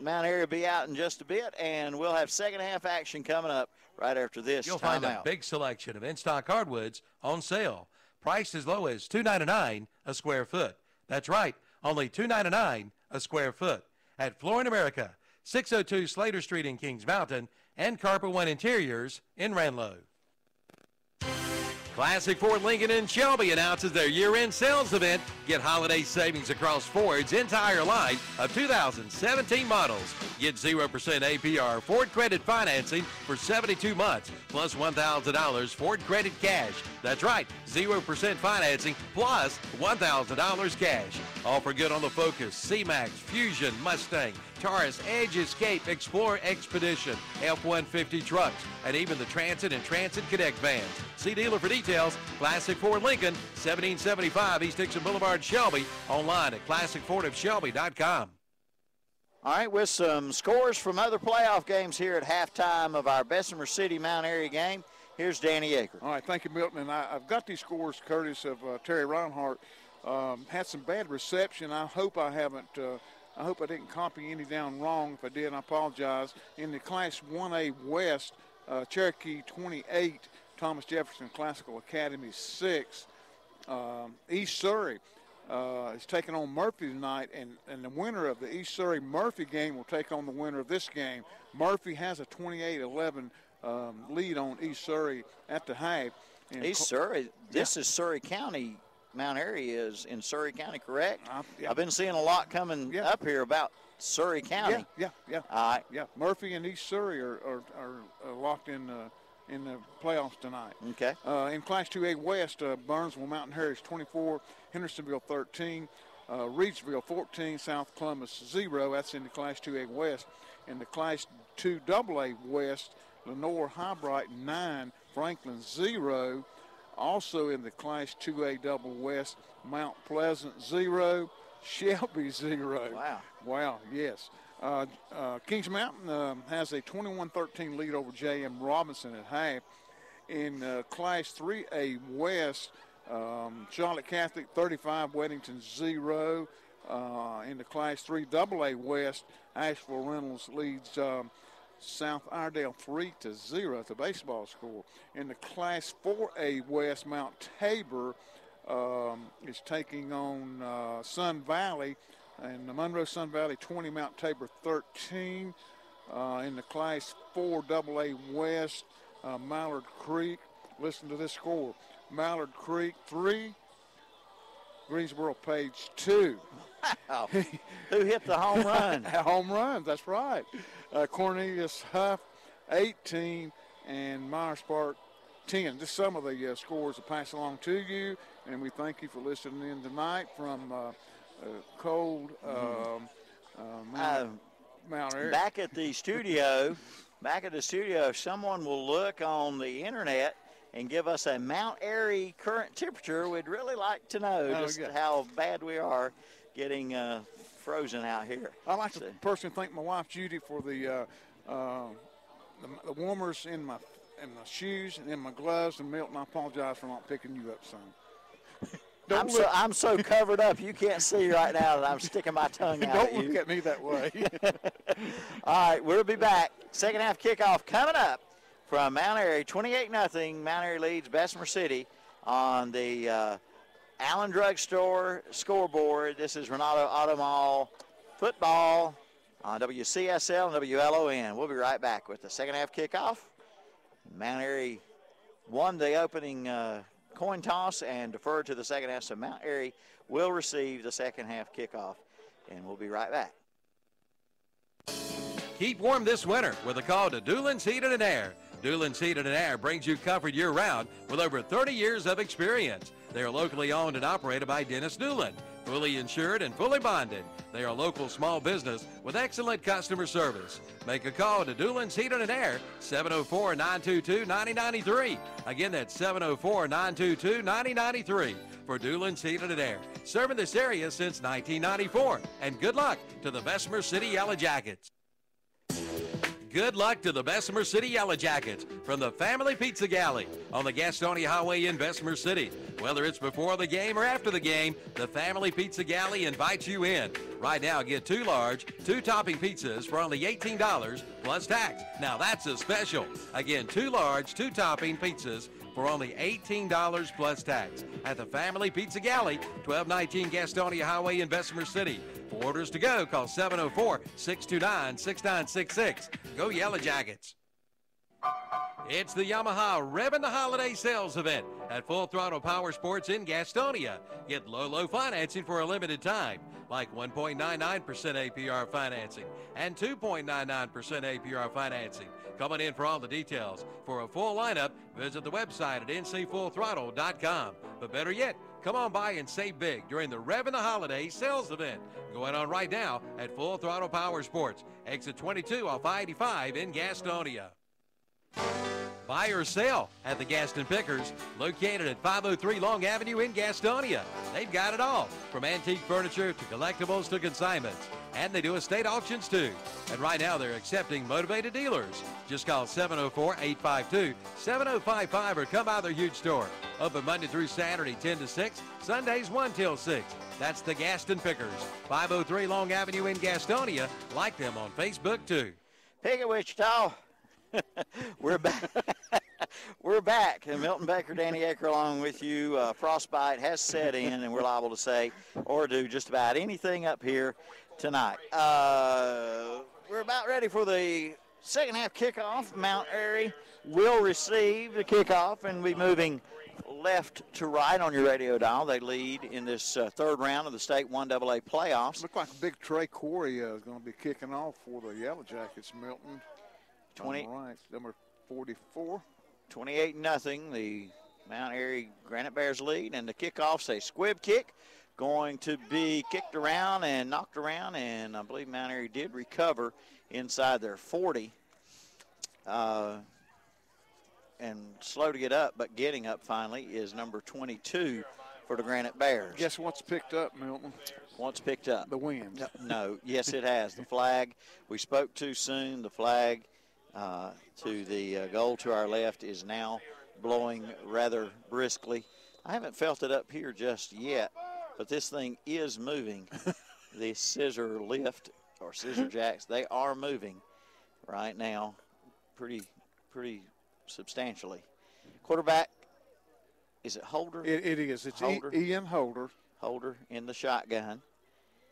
Mount Airy will be out in just a bit, and we'll have second half action coming up right after this. You'll find a big selection of in-stock hardwoods on sale, priced as low as $2.99 a square foot. That's right, only $2.99 a square foot at Flooring America, 602 Slater Street in Kings Mountain, and Carpet One Interiors in Ranlow. Classic Ford Lincoln in Shelby announces their year-end sales event. Get holiday savings across Ford's entire line of 2017 models. Get 0% APR Ford credit financing for 72 months, plus $1,000 Ford credit cash. That's right, 0% financing plus $1,000 cash. Offer good on the Focus, C-Max, Fusion, Mustang, Taurus, Edge, Escape, Explorer, Expedition, F-150 trucks, and even the Transit and Transit Connect vans. See dealer for details. Classic Ford Lincoln, 1775 East Dixon Boulevard, Shelby. Online at classicfordofshelby.com. All right, with some scores from other playoff games here at halftime of our Bessemer City Mount Airy game, here's Danny Aker. All right, thank you, Milton. And I've got these scores courtesy of Terry Reinhardt. Had some bad reception. I hope I haven't. I hope I didn't copy any down wrong. If I did, I apologize. In the Class 1A West, Cherokee 28, Thomas Jefferson Classical Academy 6. East Surrey is taking on Murphy tonight, and the winner of the East Surrey-Murphy game will take on the winner of this game. Murphy has a 28-11 lead on East Surrey at the half. And East Surrey, this is Surrey County. Mount Airy is in Surrey County, correct? Yeah. I've been seeing a lot coming up here about Surrey County. Yeah. All right. Yeah, Murphy and East Surrey are locked in the playoffs tonight. Okay. In Class 2A West, Burnsville Mountain Heritage 24, Hendersonville 13, Reedsville 14, South Columbus 0. That's in the Class 2A West. In the Class 2AA West, Lenore Highbright 9, Franklin 0. Also in the Class 2A Double West, Mount Pleasant 0, Shelby 0. Wow, yes. Kings Mountain has a 21-13 lead over J.M. Robinson at half. In Class 3A West, Charlotte Catholic 35, Weddington 0. In the Class 3AA West, Asheville Reynolds leads South Iredale 3-0 at the baseball score. In the Class 4A West, Mount Tabor is taking on Sun Valley, and the Monroe Sun Valley 20, Mount Tabor 13. In the Class 4AA West, Mallard Creek, listen to this score, Mallard Creek 3, Greensboro page 2. Wow. Who hit the home run? Home runs, that's right. Cornelius Huff, 18, and Myers Park, 10. Just some of the scores to pass along to you, and we thank you for listening in tonight from cold Mount Airy. Back at the studio, someone will look on the internet and give us a Mount Airy current temperature. We'd really like to know just how bad we are getting frozen out here. I'd like to personally thank my wife Judy for the warmers in my shoes and in my gloves. And Milton, I apologize for not picking you up, son. I'm so covered up you can't see right now that I'm sticking my tongue out at you. Don't look at me that way. All right, we'll be back. Second half kickoff coming up from Mount Airy. 28-0. Mount Airy leads Bessemer City on the Allen Drug Store scoreboard. This is Renato Auto Mall football on WCSL and WLON. We'll be right back with the second half kickoff. Mount Airy won the opening coin toss and deferred to the second half, so Mount Airy will receive the second half kickoff, and we'll be right back. Keep warm this winter with a call to Doolin's Heating and Air. Doolin's Heating and Air brings you comfort year-round with over 30 years of experience. They are locally owned and operated by Dennis Doolin, fully insured and fully bonded. They are a local small business with excellent customer service. Make a call to Doolin's Heating and Air, 704-922-9093. Again, that's 704-922-9093 for Doolin's Heating and Air. Serving this area since 1994. And good luck to the Bessemer City Yellow Jackets. Good luck to the Bessemer City Yellow Jackets from the Family Pizza Galley on the Gastonia Highway in Bessemer City. Whether it's before the game or after the game, the Family Pizza Galley invites you in. Right now, get 2 large, 2 topping pizzas for only $18 plus tax. Now that's a special. Again, 2 large, 2 topping pizzas for only $18 plus tax at the Family Pizza Galley, 1219 Gastonia Highway in Bessemer City. For orders to go, call 704-629-6966. Go Yellow Jackets. It's the Yamaha Revving the Holiday Sales Event at Full Throttle Power Sports in Gastonia. Get low financing for a limited time, like 1.99% APR financing and 2.99% APR financing. Coming in for all the details. For a full lineup, visit the website at ncfullthrottle.com. But better yet, come on by and save big during the Revving the Holiday Sales Event. Going on right now at Full Throttle Power Sports, exit 22 off I-85 in Gastonia. Buy or sell at the Gaston Pickers, located at 503 Long Avenue in Gastonia. They've got it all, from antique furniture to collectibles to consignments. And they do estate auctions too. And right now they're accepting motivated dealers. Just call 704-852-7055 or come by their huge store. Open Monday through Saturday 10 to 6, Sundays 1 till 6. That's the Gaston Pickers, 503 Long Avenue in Gastonia. Like them on Facebook too. Pick it, Wichita. We're back. We're back. And Milton Baker, Danny Aker along with you. Frostbite has set in, and we're liable to say or do just about anything up here tonight. We're about ready for the second half kickoff. Mount Airy will receive the kickoff and be moving left to right on your radio dial. They lead in this third round of the state 1AA playoffs. Look like big Trey Corey is going to be kicking off for the Yellow Jackets, Milton. 20. Right, number 44. 28-0, the Mount Airy Granite Bears lead, and the kickoff's a squib kick, going to be kicked around and knocked around, and I believe Mount Airy did recover inside their 40. And slow to get up, but getting up finally is number 22 for the Granite Bears. Guess what's picked up, Milton? What's picked up? The wind. No, yes it has. The flag, we spoke too soon. The flag to the goal to our left is now blowing rather briskly. I haven't felt it up here just yet, but this thing is moving. The scissor lift or scissor jacks, they are moving right now pretty substantially. Quarterback, is it Holder? It is. It's Holder. Ian Holder. Holder in the shotgun.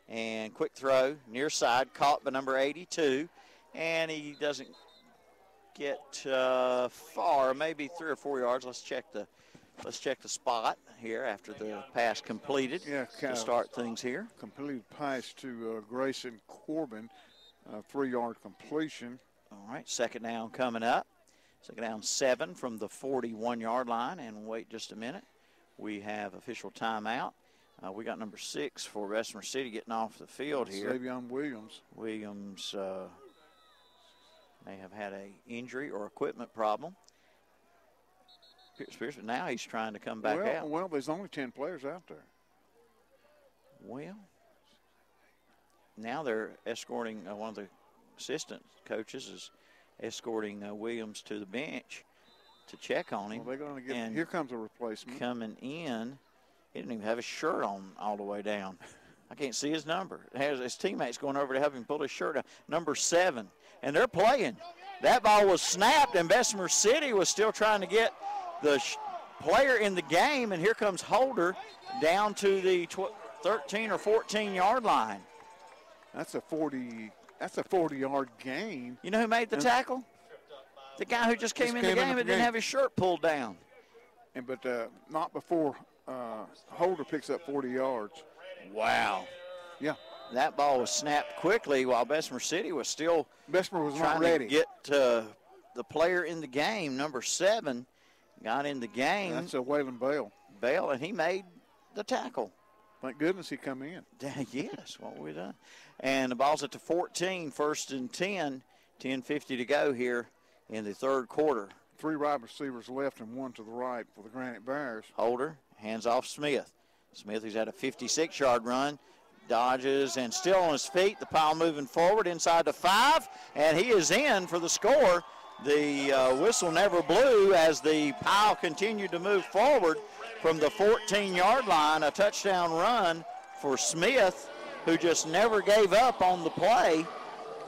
And quick throw, near side, caught by number 82. And he doesn't get far, maybe 3 or 4 yards. Let's check the Let's check the spot here after the pass completed to start things here. Completed pass to Grayson Corbin, 3-yard completion. All right, second down coming up. Second down 7 from the 41-yard line. And wait just a minute. We have official timeout. We got number 6 for Bessemer City getting off the field here. Savion Williams. Williams may have had an injury or equipment problem. Pierce, now he's trying to come back out. Well, there's only 10 players out there. Well, now they're escorting, one of the assistant coaches is escorting Williams to the bench to check on him. Well, they're going to get, here comes a replacement. Coming in, he didn't even have his shirt on all the way down. I can't see his number. His teammates going over to help him pull his shirt down. Number 7, and they're playing. That ball was snapped, and Bessemer City was still trying to get the player in the game, and here comes Holder down to the 13 or 14-yard line. That's a 40-yard gain. You know who made the tackle? The guy who just came in the game and didn't have his shirt pulled down. But not before Holder picks up 40 yards. Wow. Yeah. That ball was snapped quickly while Bessemer City was still Bessemer was trying not ready. to get the player in the game. Number 7 got in the game. That's a Waylon Bell, and he made the tackle. Thank goodness he come in. Yes, what we done. And the ball's at the 14, 1st and 10, 10:50 to go here in the third quarter. 3 wide receivers left and 1 to the right for the Granite Bears. Holder hands off Smith. Smith, who's had a 56-yard run, dodges and still on his feet. The pile moving forward inside the 5, and he is in for the score. The whistle never blew as the pile continued to move forward from the 14-yard line. A touchdown run for Smith, who just never gave up on the play.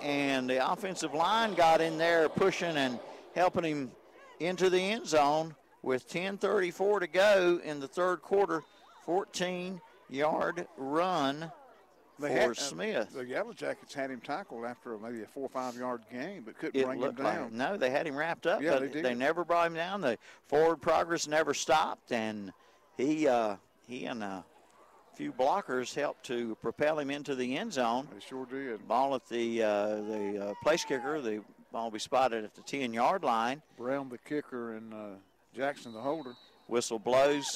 And the offensive line got in there pushing and helping him into the end zone with 10:34 to go in the third quarter. 14-yard run for Smith. The Yellow Jackets had him tackled after maybe a 4 or 5 yard gain, but couldn't bring him down. No, they had him wrapped up, yeah, but they never brought him down. The forward progress never stopped, and he and a few blockers helped to propel him into the end zone. They sure did. Ball at the place kicker. The ball will be spotted at the 10-yard line. Brown the kicker and Jackson the holder. Whistle blows.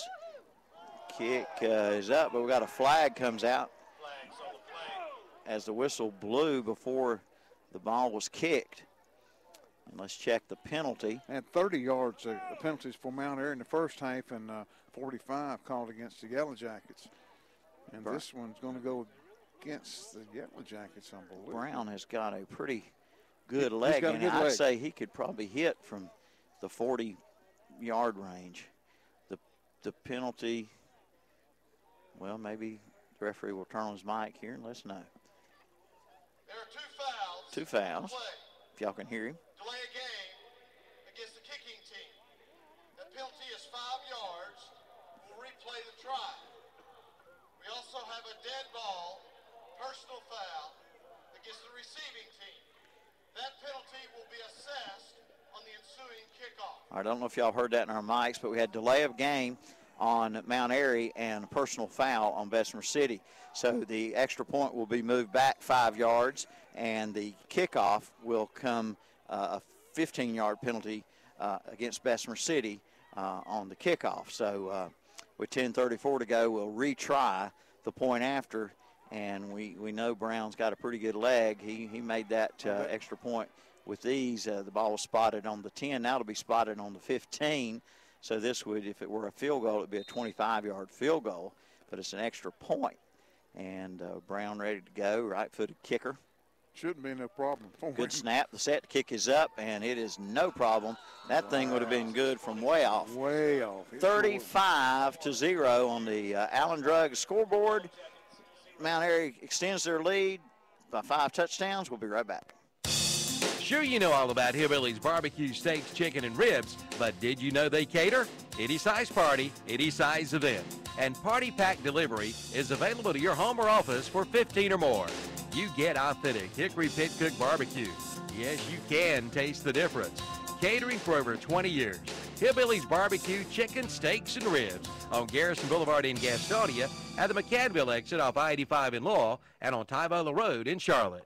Kick is up, but we got a flag comes out as the whistle blew before the ball was kicked. And let's check the penalty. And 30 yards of penalties for Mount Airy in the first half, and 45 called against the Yellow Jackets. And this one's going to go against the Yellow Jackets, I believe. Brown has got a pretty good leg, and I'd say he could probably hit from the 40-yard range. The penalty, well, maybe the referee will turn on his mic here and let us know. There are 2 fouls. 2 fouls, if y'all can hear him. Delay a game against the kicking team. The penalty is 5 yards. We'll replay the try. We also have a dead ball, personal foul, against the receiving team. That penalty will be assessed on the ensuing kickoff. I don't know if y'all heard that in our mics, but we had delay of game on Mount Airy and a personal foul on Bessemer City. So the extra point will be moved back 5 yards, and the kickoff will come a 15-yard penalty against Bessemer City on the kickoff. So with 10:34 to go, we'll retry the point after, and we know Brown's got a pretty good leg. He made that extra point with ease. The ball was spotted on the 10. Now it'll be spotted on the 15. So this would, if it were a field goal, it would be a 25-yard field goal, but it's an extra point. And Brown ready to go, right-footed kicker. Shouldn't be no problem for him. Good snap. The set kick is up, and it is no problem. That thing would have been good from way off. Way off. 35-0 on the Allen Drug scoreboard. Mount Airy extends their lead by 5 touchdowns. We'll be right back. Sure, you know all about Hillbilly's barbecue, steaks, chicken, and ribs, but did you know they cater? Any size party, any size event. And Party Pack Delivery is available to your home or office for 15 or more. You get authentic Hickory Pit Cook barbecue. Yes, you can taste the difference. Catering for over 20 years. Hillbilly's Barbecue, chicken, steaks, and ribs on Garrison Boulevard in Gastonia, at the McCadville exit off I-85 in Laurel, and on Tybola Road in Charlotte.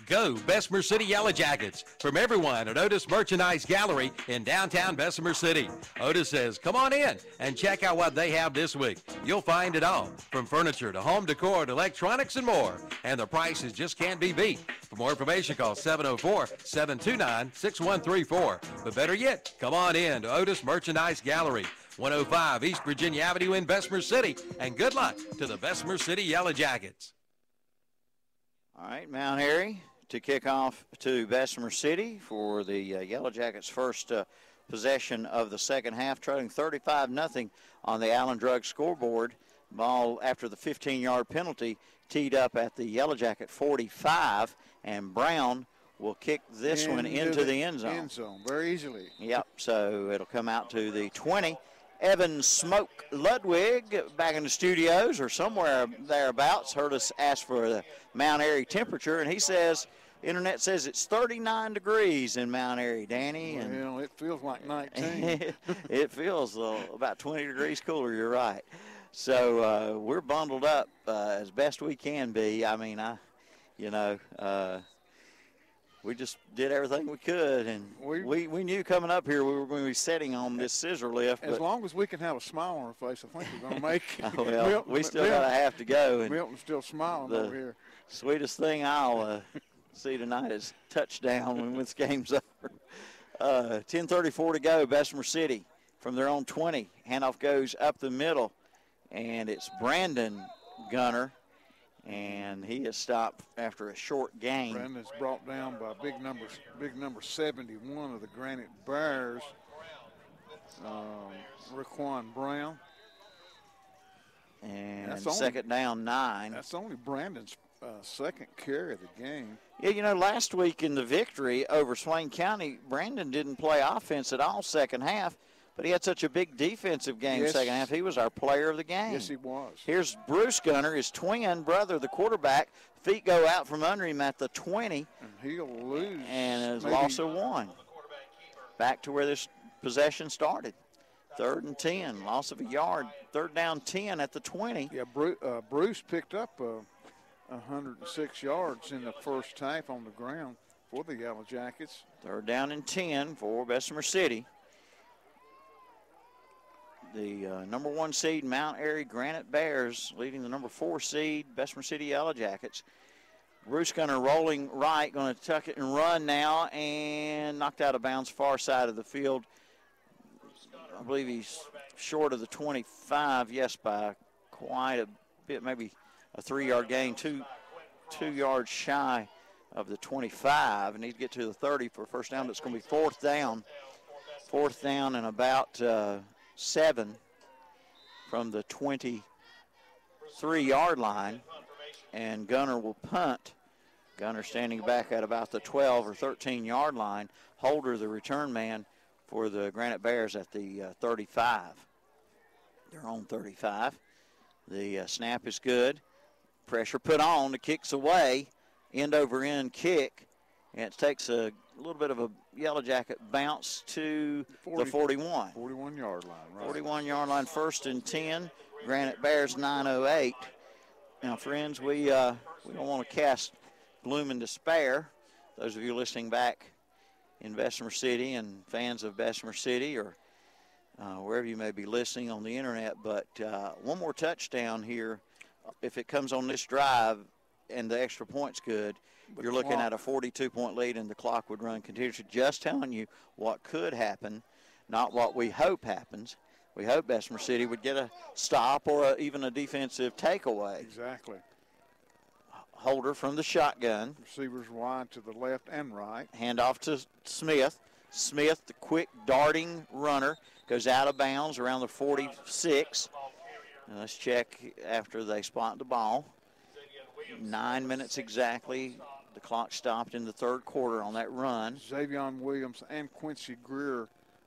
Go Bessemer City Yellow Jackets from everyone at Otis Merchandise Gallery in downtown Bessemer City. Otis says, come on in and check out what they have this week. You'll find it all, from furniture to home decor to electronics and more. And the prices just can't be beat. For more information, call 704-729-6134. But better yet, come on in to Otis Merchandise Gallery, 105 East Virginia Avenue in Bessemer City. And good luck to the Bessemer City Yellow Jackets. All right, Mount Airy to kick off to Bessemer City for the Yellow Jackets' first possession of the second half, trailing 35-0 on the Allen Drug scoreboard. Ball after the 15-yard penalty teed up at the Yellow Jacket 45, and Brown will kick this one into the end zone. End zone, very easily. Yep, so it'll come out to the 20. Evan Smoke Ludwig back in the studios or somewhere thereabouts heard us ask for the Mount Airy temperature, and he says, internet says it's 39 degrees in Mount Airy, Danny. And well, it feels like 19. It feels about 20 degrees cooler, you're right. So we're bundled up as best we can be. I mean, we just did everything we could, and we knew coming up here we were going to be sitting on this scissor lift. As long as we can have a smile on our face, I think we're going to make it. Well, we still got to have to go. And Milton's still smiling over here. Sweetest thing I'll see tonight is touchdown when this game's over. 10:34 to go, Bessemer City from their own 20. Handoff goes up the middle, and it's Brandon Gunner. And he is stopped after a short gain. Brandon's brought down by big number 71 of the Granite Bears, Raquan Brown. And that's second down 9. That's only Brandon's second carry of the game. Yeah, last week in the victory over Swain County, Brandon didn't play offense at all second half. But he had such a big defensive game second half. He was our player of the game. Yes, he was. Here's Bruce Gunner, his twin brother, the quarterback. Feet go out from under him at the 20. And he'll lose. And his loss of 1. Back to where this possession started. 3rd and 10, loss of a yard. 3rd down 10 at the 20. Yeah, Bruce picked up 106 yards in the first half on the ground for the Yellow Jackets. 3rd down and 10 for Bessemer City. The number 1 seed, Mount Airy Granite Bears, leading the number 4 seed, Bessemer City Yellow Jackets. Bruce Gunner rolling right, going to tuck it and run now, and knocked out of bounds far side of the field. I believe he's short of the 25, yes, by quite a bit, maybe a 3-yard gain, two yards shy of the 25, and he'd get to the 30 for a first down. It's going to be 4th down. 4th down and about 7 from the 23-yard line, and Gunner will punt. Gunner standing back at about the 12 or 13-yard line. Holder, the return man for the Granite Bears, at the 35. Their own 35. The snap is good. Pressure put on. The kick's away. End-over-end kick. And it takes a little bit of a Yellow Jacket bounce to the 41. 41-yard line, right. 41-yard line, 1st and 10. Granite Bears 9:08. Now, friends, we don't want to cast gloom and despair. Those of you listening back in Bessemer City and fans of Bessemer City, or wherever you may be listening on the internet, but one more touchdown here. If it comes on this drive and the extra point's good, you're looking at a 42-point lead, and the clock would run continuously. Just telling you what could happen, not what we hope happens. We hope Bessemer City would get a stop or even a defensive takeaway. Exactly. Holder from the shotgun. Receivers wide to the left and right. Handoff to Smith. Smith, the quick darting runner, goes out of bounds around the 46. And let's check after they spot the ball. 9 minutes exactly. The clock stopped in the 3rd quarter on that run. Xavion Williams and Quincy Greer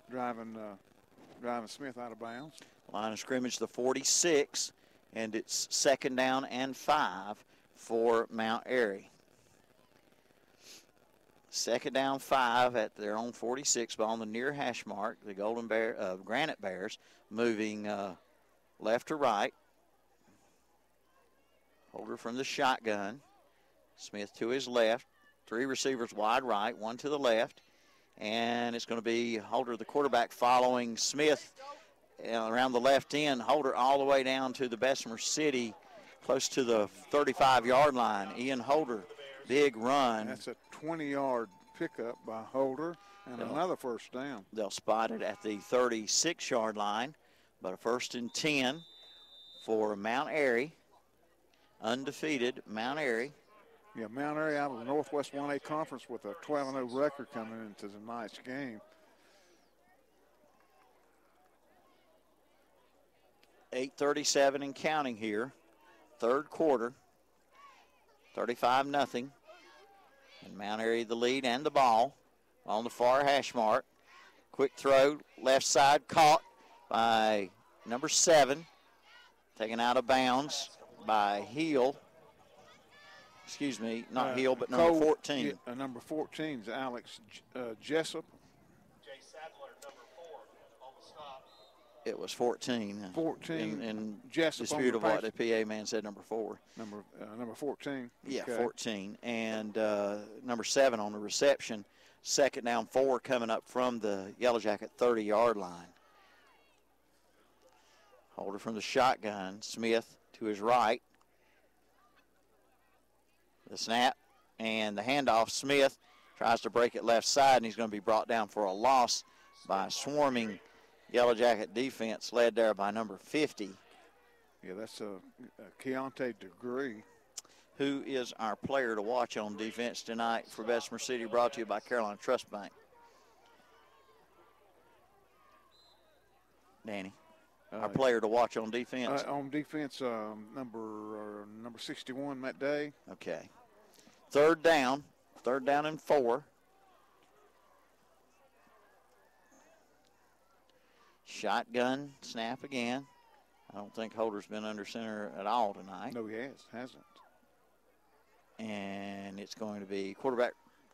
driving Smith out of bounds. Line of scrimmage, the 46, and it's 2nd down and 5 for Mount Airy. Second down 5 at their own 46, ball on the near hash mark. The Granite Bears moving left to right. Holder from the shotgun. Smith to his left. 3 receivers wide right, 1 to the left. And it's going to be Holder, the quarterback, following Smith around the left end. Holder all the way down to the Bessemer City, close to the 35-yard line. Ian Holder, big run. That's a 20-yard pickup by Holder and another first down. They'll spot it at the 36-yard line, but a 1st and 10 for Mount Airy. Undefeated Mount Airy. Yeah, Mount Airy out of the Northwest 1A Conference with a 12-0 record coming into tonight's game. 8:37 and counting here. Third quarter. 35-0. And Mount Airy the lead and the ball on the far hash mark. Quick throw, left side, caught by number 7. Taken out of bounds by Heel. Excuse me, not Heel, but number 14. Number 14 is Alex Jessup. Jay Sadler, number 4, on the stop. It was 14. 14. In Jessup dispute of what the PA man said, number 4. Number 14. Yeah, Okay. 14. And number 7 on the reception. Second down 4 coming up from the Yellow Jacket 30-yard line. Holder from the shotgun. Smith to his right. The snap and the handoff. Smith tries to break it left side, and he's going to be brought down for a loss by a swarming Yellow Jacket defense led there by number 50. Yeah, that's a Keontae Degree. Who is our player to watch on defense tonight for Bessemer City, brought to you by Carolina Trust Bank? Danny, our player to watch on defense? On defense, number 61, Matt Day. Okay. Third down and 4. Shotgun snap again. I don't think Holder's been under center at all tonight. No, he hasn't. And it's going to be quarterback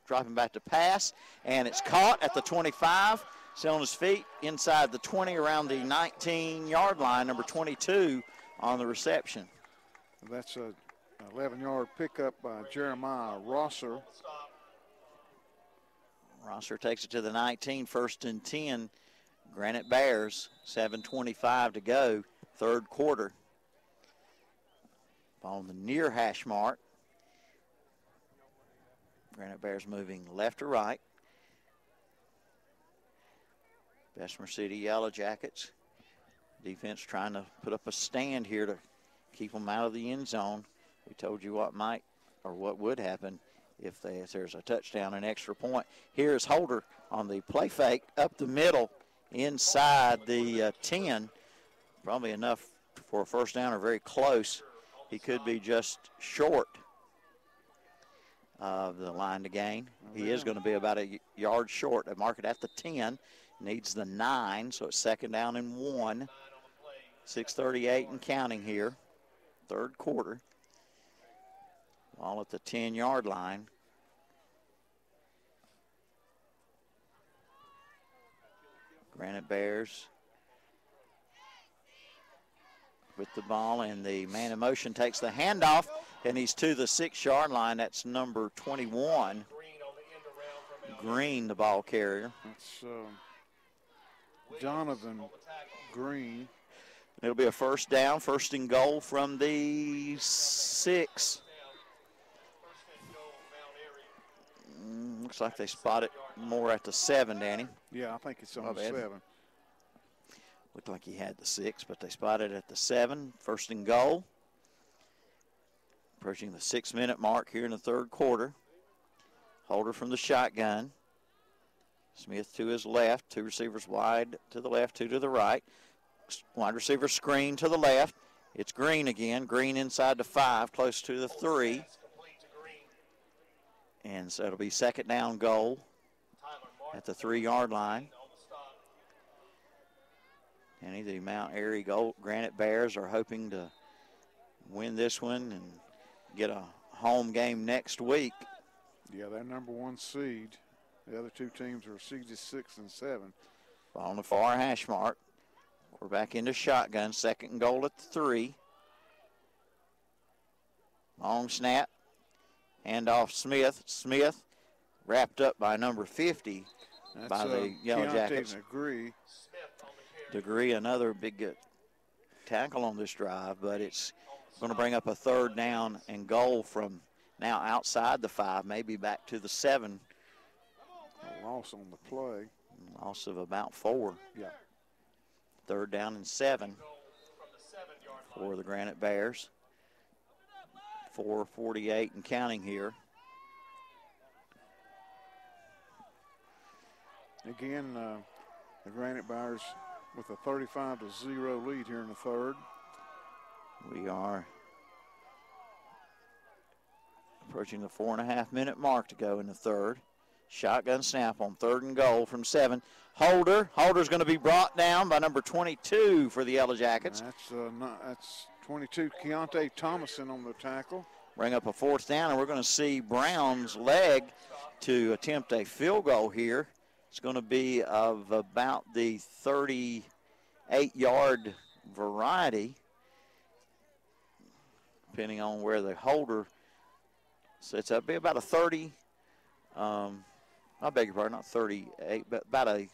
dropping back to pass, and it's caught at the 25. Still on his feet inside the 20, around the 19-yard line, number 22 on the reception. That's a 11-yard pickup by Jeremiah Rosser. Rosser takes it to the 19, 1st and 10. Granite Bears, 7:25 to go, third quarter. Ball on the near hash mark. Granite Bears moving left to right. Bessemer City Yellow Jackets. Defense trying to put up a stand here to keep them out of the end zone. We told you what might or what would happen if there's a touchdown, an extra point. Here's Holder on the play fake up the middle inside the 10. Probably enough for a first down or very close. He could be just short of the line to gain. He is going to be about a yard short. They mark it at the 10. Needs the 9, so it's second down and 1. 6:38 and counting here. Third quarter. Ball at the 10-yard line. Granite Bears with the ball, and the man in motion takes the handoff, and he's to the 6-yard line. That's number 21. Green, the ball carrier. That's Donovan Green. It'll be a first down, 1st and goal from the 6. Looks like they spot it more at the 7, Danny. Yeah, I think it's on the 7. Looked like he had the 6, but they spotted it at the 7. 1st and goal. Approaching the 6-minute mark here in the third quarter. Holder from the shotgun. Smith to his left. 2 receivers wide to the left, 2 to the right. Wide receiver screen to the left. It's Green again. Green inside the 5, close to the 3. And so it'll be second down goal at the 3-yard line. And the Mount Airy Granite Bears are hoping to win this one and get a home game next week. Yeah, they're number 1 seed. The other two teams are seeded 6 and 7. On the far hash mark. We're back into shotgun. 2nd and goal at the 3. Long snap. Hand off Smith. Smith wrapped up by number 50 by the Yellow Jackets. Degree, another big tackle on this drive, but it's going to bring up a 3rd down and goal from now outside the 5, maybe back to the 7. A loss on the play. Loss of about 4. Yeah. 3rd down and 7 for the Granite Bears. 4:48 and counting here. Again, the Granite Bears with a 35-0 lead here in the 3rd. We are approaching the 4.5-minute mark to go in the 3rd. Shotgun snap on 3rd and goal from 7. Holder's going to be brought down by number 22 for the Yellow Jackets. That's 22, Keontae Thomason on the tackle. Bring up a 4th down, and we're going to see Brown's leg to attempt a field goal here. It's going to be of about the 38-yard variety, depending on where the holder sits up. Be about a 30, I beg your pardon, not 38, but about a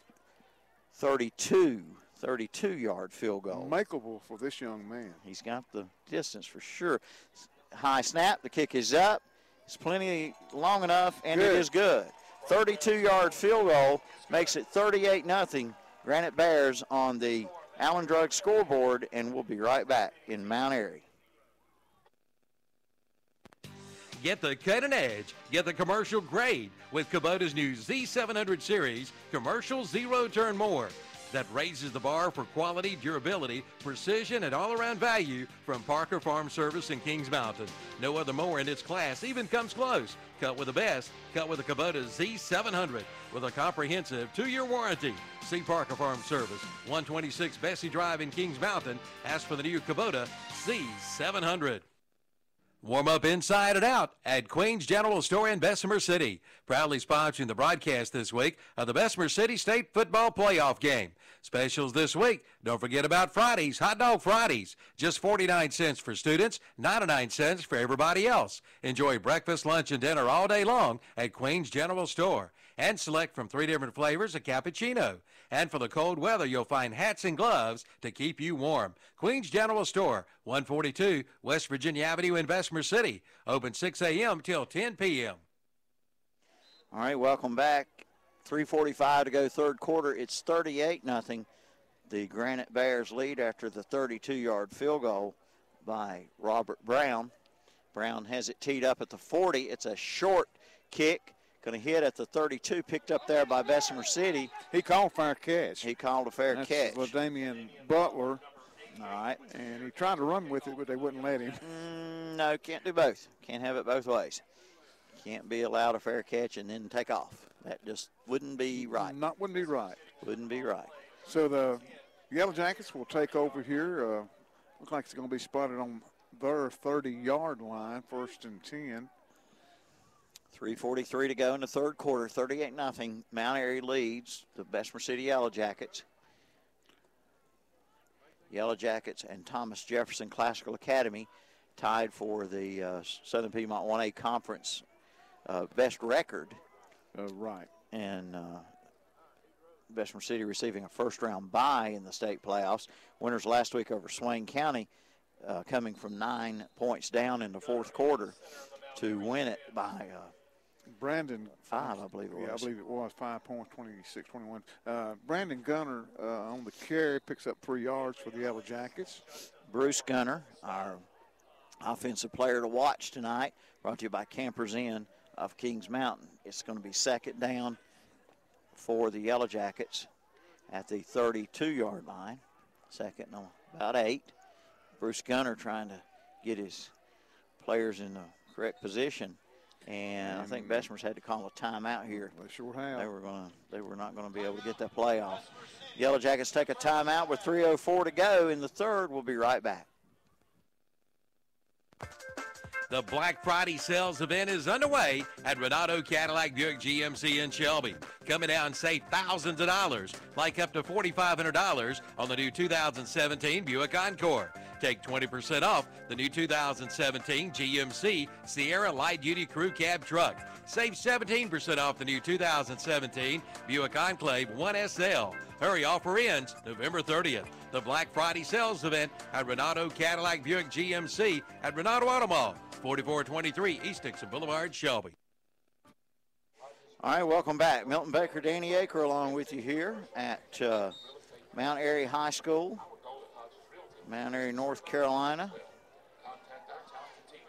32-yard field goal. Makeable for this young man. He's got the distance for sure. High snap, the kick is up. It's plenty long enough, and it is good. 32-yard field goal makes it 38-0. Granite Bears on the Allen Drug scoreboard, and we'll be right back in Mount Airy. Get the cutting edge. Get the commercial grade with Kubota's new Z700 series commercial zero-turn mower that raises the bar for quality, durability, precision, and all-around value from Parker Farm Service in Kings Mountain. No other mower in its class even comes close. Cut with the best. Cut with the Kubota Z700 with a comprehensive 2-year warranty. See Parker Farm Service, 126 Bessie Drive in Kings Mountain. Ask for the new Kubota Z700. Warm up inside and out at Queen's General Store in Bessemer City. Proudly sponsoring the broadcast this week of the Bessemer City State Football Playoff Game. Specials this week. Don't forget about Fridays, Hot Dog Fridays. Just 49 cents for students, 99 cents for everybody else. Enjoy breakfast, lunch, and dinner all day long at Queen's General Store. And select from 3 different flavors of cappuccino. And for the cold weather, you'll find hats and gloves to keep you warm. Queen's General Store, 142 West Virginia Avenue in Bessemer City. Open 6 a.m. till 10 p.m. All right, welcome back. 3:45 to go, 3rd quarter. It's 38-0. The Granite Bears lead after the 32-yard field goal by Robert Brown. Brown has it teed up at the 40. It's a short kick. Going to hit at the 32, picked up there by Bessemer City. He called fair catch. He called a fair catch. That's Damian Butler. All right. And he tried to run with it, but they wouldn't let him. No, can't do both. Can't have it both ways. Can't be allowed a fair catch and then take off. That just wouldn't be right. Wouldn't be right. Wouldn't be right. So the Yellow Jackets will take over here. Looks like it's going to be spotted on their 30-yard line, 1st and 10. 3:43 to go in the 3rd quarter. 38-0. Mount Airy leads the Bessemer City Yellow Jackets. Yellow Jackets and Thomas Jefferson Classical Academy tied for the Southern Piedmont 1A Conference best record. Right. And Bessemer City receiving a 1st-round bye in the state playoffs. Winners last week over Swain County, coming from 9 points down in the 4th quarter to win it by Brandon 5, I believe it was. Yeah, I believe it was 5 points, 26-21. Brandon Gunner on the carry picks up 3 yards for the Yellow Jackets. Bruce Gunner, our offensive player to watch tonight, brought to you by Campers Inn of Kings Mountain. It's going to be 2nd down for the Yellow Jackets at the 32-yard line. 2nd and about 8. Bruce Gunner trying to get his players in the correct position. And I think Bessemer's had to call a timeout here. They sure have. They were not going to be able to get that play off. Yellow Jackets take a timeout with 3:04 to go in the 3rd. We'll be right back. The Black Friday sales event is underway at Renato Cadillac Buick GMC in Shelby. Come in and save thousands of dollars, like up to $4,500 on the new 2017 Buick Encore. Take 20% off the new 2017 GMC Sierra Light Duty Crew Cab Truck. Save 17% off the new 2017 Buick Enclave 1SL. Hurry, offer ends November 30th. The Black Friday sales event at Renato Cadillac Buick GMC at Renato Auto Mall, 4423 East Dixon Boulevard, Shelby. All right, welcome back. Milton Baker, Danny Aker along with you here at Mount Airy High School, Mount Airy, North Carolina,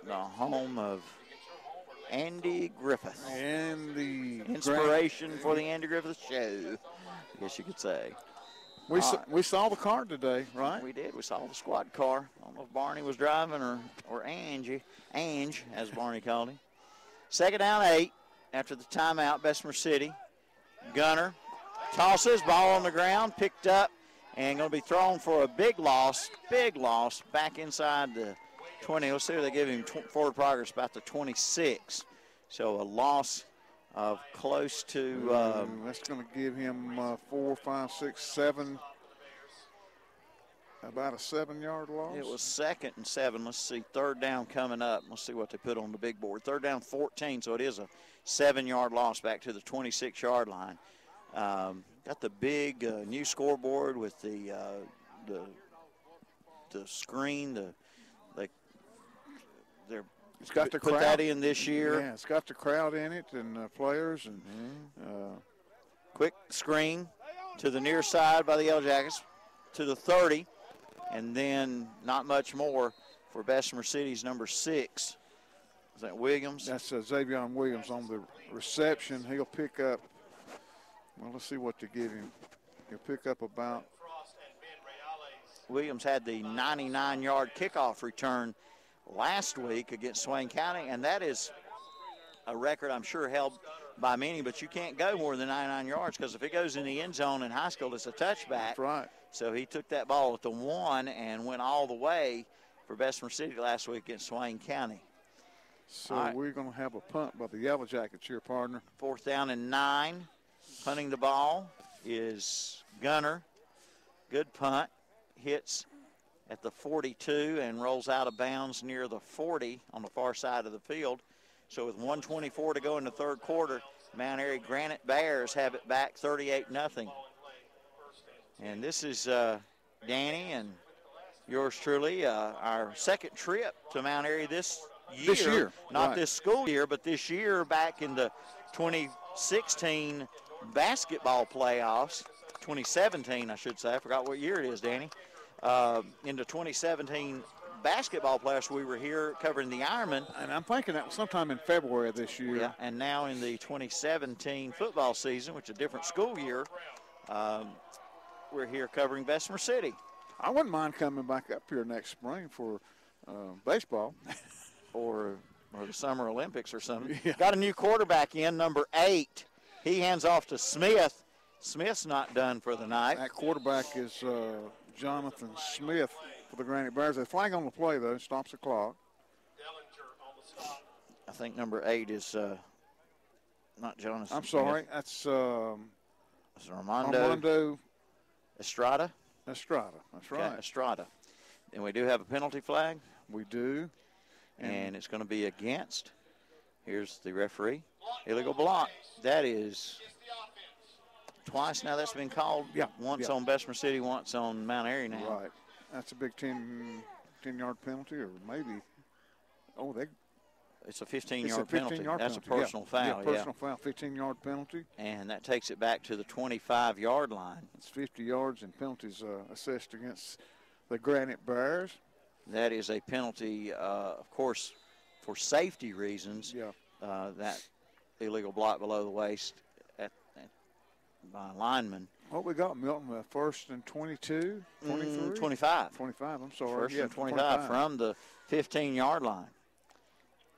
the home of Andy Griffith. And the inspiration for the Andy Griffith show, I guess you could say. We saw the car today, right? We did. We saw the squad car. I don't know if Barney was driving or Ange, as Barney called him. Second down 8 after the timeout, Bessemer City. Gunner tosses, ball on the ground, picked up, and going to be thrown for a big loss, back inside the 20. Let's see if they give him forward progress about the 26. So a loss of close to... that's going to give him 4, 5, 6, 7, about a 7-yard loss. It was 2nd and 7. Let's see, third down coming up. Let's see what they put on the big board. Third down 14, so it is a 7-yard loss back to the 26-yard line. Got the big new scoreboard with the screen. It's got the put crowd. that in this year. Yeah, it's got the crowd in it and players. And quick screen to the near side by the Yellow Jackets to the 30, and then not much more for Bessemer City's number 6. Is that Williams? That's Xavier Williams on the reception. He'll pick up, well, let's see what to give him. He'll pick up about. Williams had the 99-yard kickoff return last week against Swain County, and that is a record I'm sure held by many, but you can't go more than 99 yards because if it goes in the end zone in high school, it's a touchback. That's right. So he took that ball at the 1 and went all the way for Bessemer City last week against Swain County. So right. We're going to have a punt by the Yellow Jackets here, partner. 4th down and 9. Punting the ball is Gunner. Good punt. Hits at the 42 and rolls out of bounds near the 40 on the far side of the field. So with 1:24 to go in the third quarter, Mount Airy Granite Bears have it back 38-0. And this is Danny and yours truly, our second trip to Mount Airy this year. Not right. this school year, but this year back in the 2016 basketball playoffs. 2017, I should say. I forgot what year it is, Danny. In the 2017 basketball playoffs, we were here covering the Ironmen. And I'm thinking that was sometime in February of this year. Yeah, and now in the 2017 football season, which is a different school year, we're here covering Bessemer City. I wouldn't mind coming back up here next spring for baseball. or the Summer Olympics or something. Yeah. Got a new quarterback in, number 8. He hands off to Smith. Smith's not done for the night. That quarterback is Jonathan Smith for the Granite Bears. They flag on the play, though. Stops the clock. I think number 8 is not Jonathan I'm sorry. Smith. That's Armando Estrada. That's right. Okay, Estrada. And we do have a penalty flag. We do. And it's going to be against. Here's the referee. Illegal block. That is twice now that's been called. Yeah. Once on Bessemer City, once on Mount Airy now. Right. That's a big 10-yard penalty, or maybe. Oh, it's a 15-yard penalty. That's a personal foul. Yeah, personal foul, 15-yard penalty. And that takes it back to the 25-yard line. It's 50 yards and penalties assessed against the Granite Bears. That is a penalty, of course, for safety reasons. Yeah. That illegal block below the waist by a lineman. What we got, Milton? First and 22, 23? 25. 25, I'm sorry. First and 25 from the 15-yard line.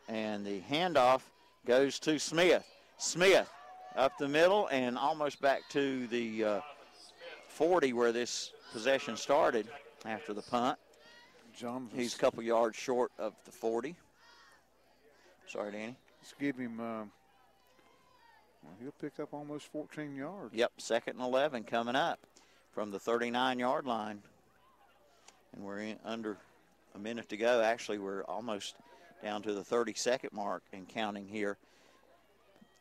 And the handoff goes to Smith. Smith up the middle and almost back to the 40 where this possession started after the punt. He's a couple yards short of the 40. Sorry, Danny. Let's give him, well, he'll pick up almost 14 yards. Yep, 2nd and 11 coming up from the 39-yard line. And we're in under a minute to go. Actually, we're almost down to the 32nd mark and counting here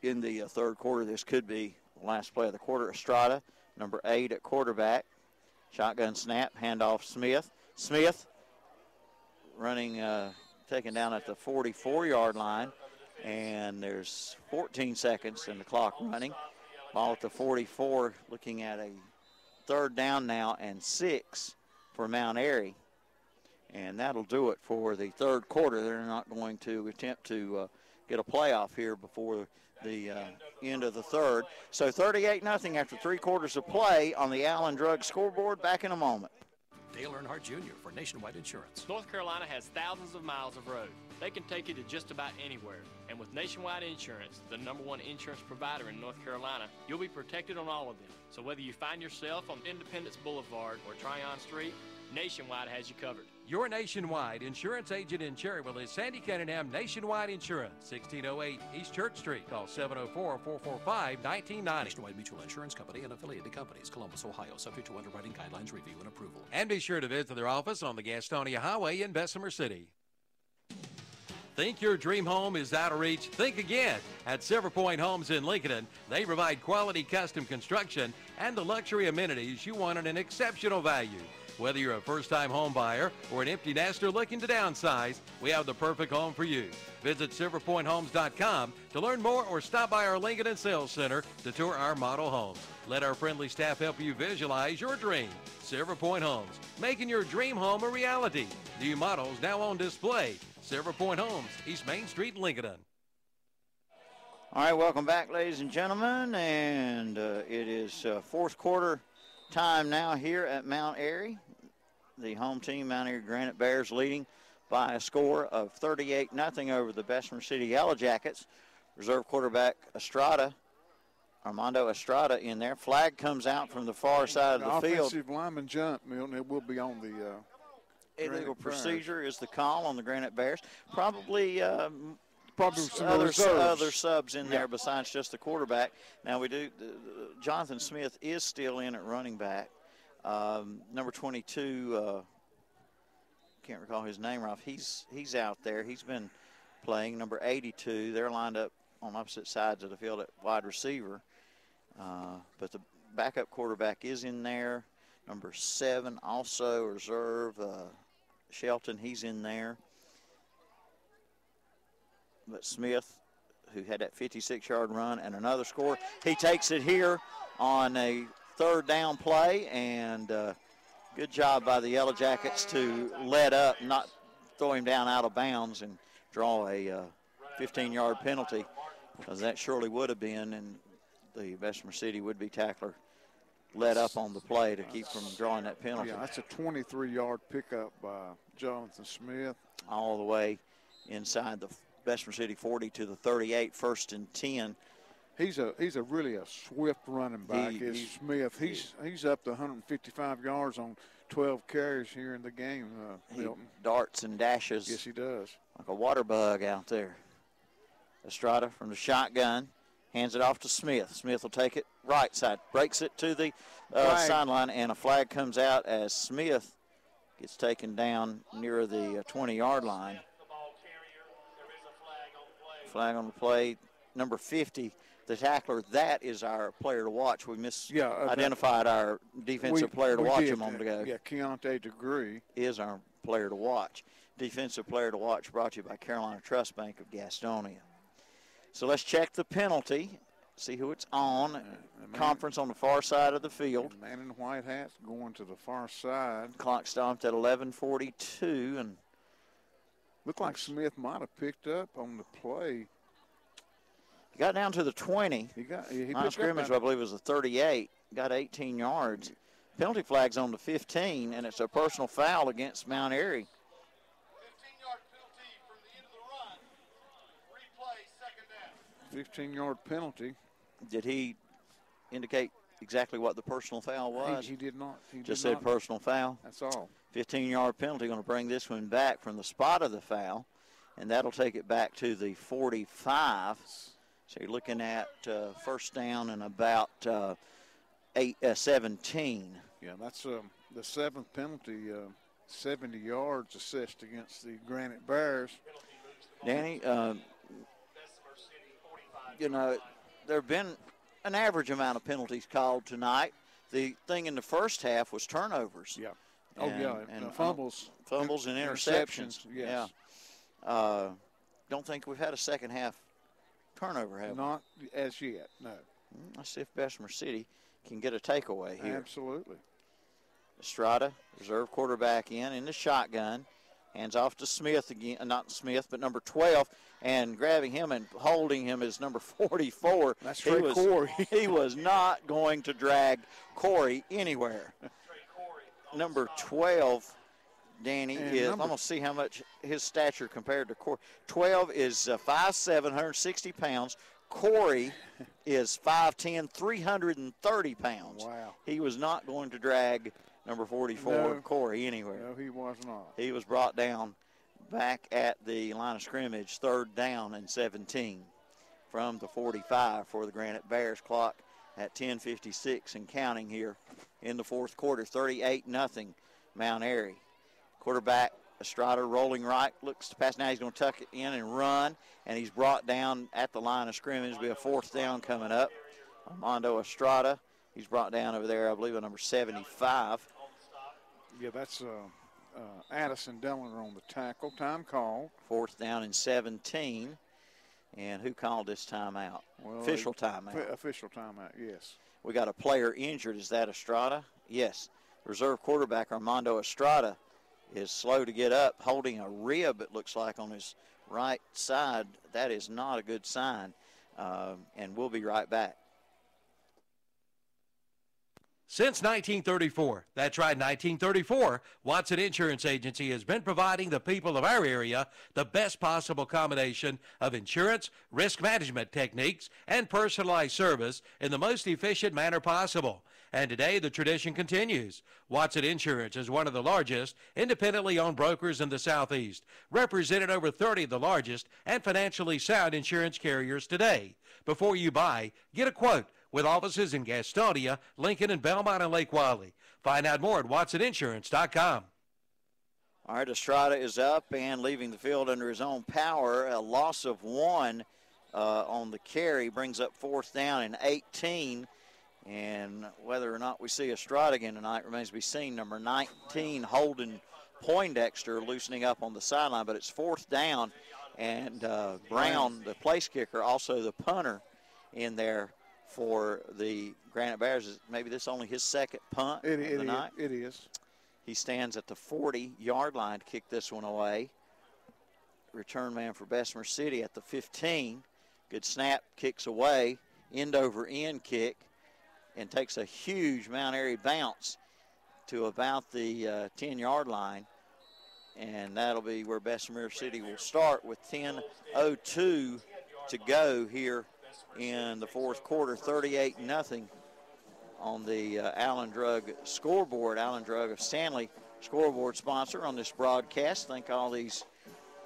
in the third quarter. This could be the last play of the quarter. Estrada, number 8 at quarterback. Shotgun snap, handoff Smith. Smith running, taken down at the 44-yard line. And there's 14 seconds in the clock running. Ball at the 44, looking at a third down now and 6 for Mount Airy. And that'll do it for the third quarter. They're not going to attempt to get a playoff here before the end of the third. So 38-0 after 3 quarters of play on the Allen Drug scoreboard. Back in a moment. Dale Earnhardt Jr. for Nationwide Insurance. North Carolina has thousands of miles of road. They can take you to just about anywhere. And with Nationwide Insurance, the #1 insurance provider in North Carolina, you'll be protected on all of them. So whether you find yourself on Independence Boulevard or Tryon Street, Nationwide has you covered. Your Nationwide insurance agent in Cherryville is Sandy Cunningham Nationwide Insurance, 1608 East Church Street. Call 704-445-1990. Nationwide Mutual Insurance Company and affiliated companies, Columbus, Ohio, subject to underwriting guidelines, review, and approval. And be sure to visit their office on the Gastonia Highway in Bessemer City. Think your dream home is out of reach? Think again. At Silver Point Homes in Lincoln, they provide quality custom construction and the luxury amenities you want at an exceptional value. Whether you're a first-time home buyer or an empty nester looking to downsize, we have the perfect home for you. Visit silverpointhomes.com to learn more or stop by our Lincoln and Sales Center to tour our model homes. Let our friendly staff help you visualize your dream. Silver Point Homes, making your dream home a reality. New models now on display. Silver Point Homes, East Main Street, Lincoln. All right, welcome back, ladies and gentlemen. And it is fourth quarter time now here at Mount Airy. The home team, Mount Airy Granite Bears, leading by a score of 38-0 over the Bessemer City Yellow Jackets. Reserve quarterback Armando Estrada in there. Flag comes out from the far side of the field. Offensive lineman jump, Milton. It will be on the illegal procedure is the call on the Granite Bears. Probably some other subs in there besides just the quarterback. Now we do. Jonathan Smith is still in at running back. Number 22, can't recall his name, Ralph. He's out there. He's been playing. Number 82, they're lined up on opposite sides of the field at wide receiver. But the backup quarterback is in there. Number 7, also reserve, Shelton, he's in there. But Smith, who had that 56-yard run and another score, he takes it here on a third down play, and good job by the Yellow Jackets to let up, not throw him down out of bounds and draw a 15-yard penalty, because that surely would have been, and the Bessemer City would-be tackler let up on the play to keep from drawing that penalty. Yeah, that's a 23-yard pickup by Jonathan Smith. All the way inside the Bessemer City 40 to the 38, 1st and 10. He's really a swift running back. Smith. He's up to 155 yards on 12 carries here in the game. He darts and dashes. Yes, he does. Like a water bug out there. Estrada from the shotgun hands it off to Smith. Smith will take it right side, breaks it to the sideline, and a flag comes out as Smith gets taken down near the 20-yard line. Flag on the play. Number 50, the tackler, that is our player to watch. We identified our defensive player to watch a moment ago. Yeah, Keontae Degree is our player to watch. Defensive player to watch brought to you by Carolina Trust Bank of Gastonia. So let's check the penalty, see who it's on. Conference on the far side of the field. Man in the white hat going to the far side. Clock stopped at 11:42, and looked like Smith might have picked up on the play. He got down to the 20. Line scrimmage, I believe, was the 38. Got 18 yards. Penalty flag's on the 15, and it's a personal foul against Mount Airy. 15-yard penalty from the end of the run. Replay, 2nd down. 15-yard penalty. Did he indicate exactly what the personal foul was? He did not. Just said personal foul. That's all. 15-yard penalty, going to bring this one back from the spot of the foul. and that'll take it back to the 45. So you're looking at first down and about 17. Yeah, that's the seventh penalty, 70 yards assessed against the Granite Bears. Danny, you know, there have been an average amount of penalties called tonight. The thing in the first half was turnovers. Yeah. And fumbles. Fumbles and interceptions. Yes. Yeah. Don't think we've had a second half turnover, have we? Not as yet, no. Let's see if Bessemer City can get a takeaway here. Absolutely. Estrada, reserve quarterback in the shotgun. Hands off to Smith again, not Smith, but number 12, and grabbing him and holding him is number 44. That's Trey Corey. He was not going to drag Corey anywhere. Number 12, Danny, I'm going to see how much his stature compared to Corey. 12 is 5'7", 160 pounds. Corey is 5'10", 330 pounds. Wow. He was not going to drag number 44, Corey, anywhere. No, he was not. He was brought down back at the line of scrimmage, 3rd down and 17 from the 45 for the Granite Bears. Clock at 10:56 and counting here in the fourth quarter, 38-0 Mount Airy. Quarterback Estrada rolling right, looks to pass. Now he's going to tuck it in and run, and he's brought down at the line of scrimmage. It'll be a 4th down coming up. Armando Estrada, he's brought down over there, I believe, at number 75. Yeah, that's Addison Delliner on the tackle. Time called. 4th down and 17. And who called this timeout? Well, official timeout. Official timeout, yes. We got a player injured. Is that Estrada? Yes. Reserve quarterback Armando Estrada is slow to get up, holding a rib, it looks like, on his right side. That is not a good sign. And we'll be right back. Since 1934, that's right, 1934, Watson Insurance Agency has been providing the people of our area the best possible combination of insurance, risk management techniques, and personalized service in the most efficient manner possible. And today, the tradition continues. Watson Insurance is one of the largest independently owned brokers in the Southeast, represented over 30 of the largest and financially sound insurance carriers today. Before you buy, get a quote with offices in Gastonia, Lincoln, and Belmont and Lake Wiley. Find out more at watsoninsurance.com. All right, Estrada is up and leaving the field under his own power. A loss of 1 on the carry brings up 4th down and 18. And whether or not we see Estrada again tonight remains to be seen. Number 19, Holden Poindexter, loosening up on the sideline, but it's 4th down. And Brown, the place kicker, also the punter in there for the Granite Bears. Maybe this only his second punt of the night. It is. He stands at the 40-yard line to kick this one away. Return man for Bessemer City at the 15. Good snap, kicks away, end-over-end kick, and takes a huge Mount Airy bounce to about the 10-yard line. And that'll be where Bessemer City will start with 10:02 to go here in the fourth quarter. 38-0 on the Allen Drug scoreboard. Allen Drug of Stanley, scoreboard sponsor on this broadcast. Thank all these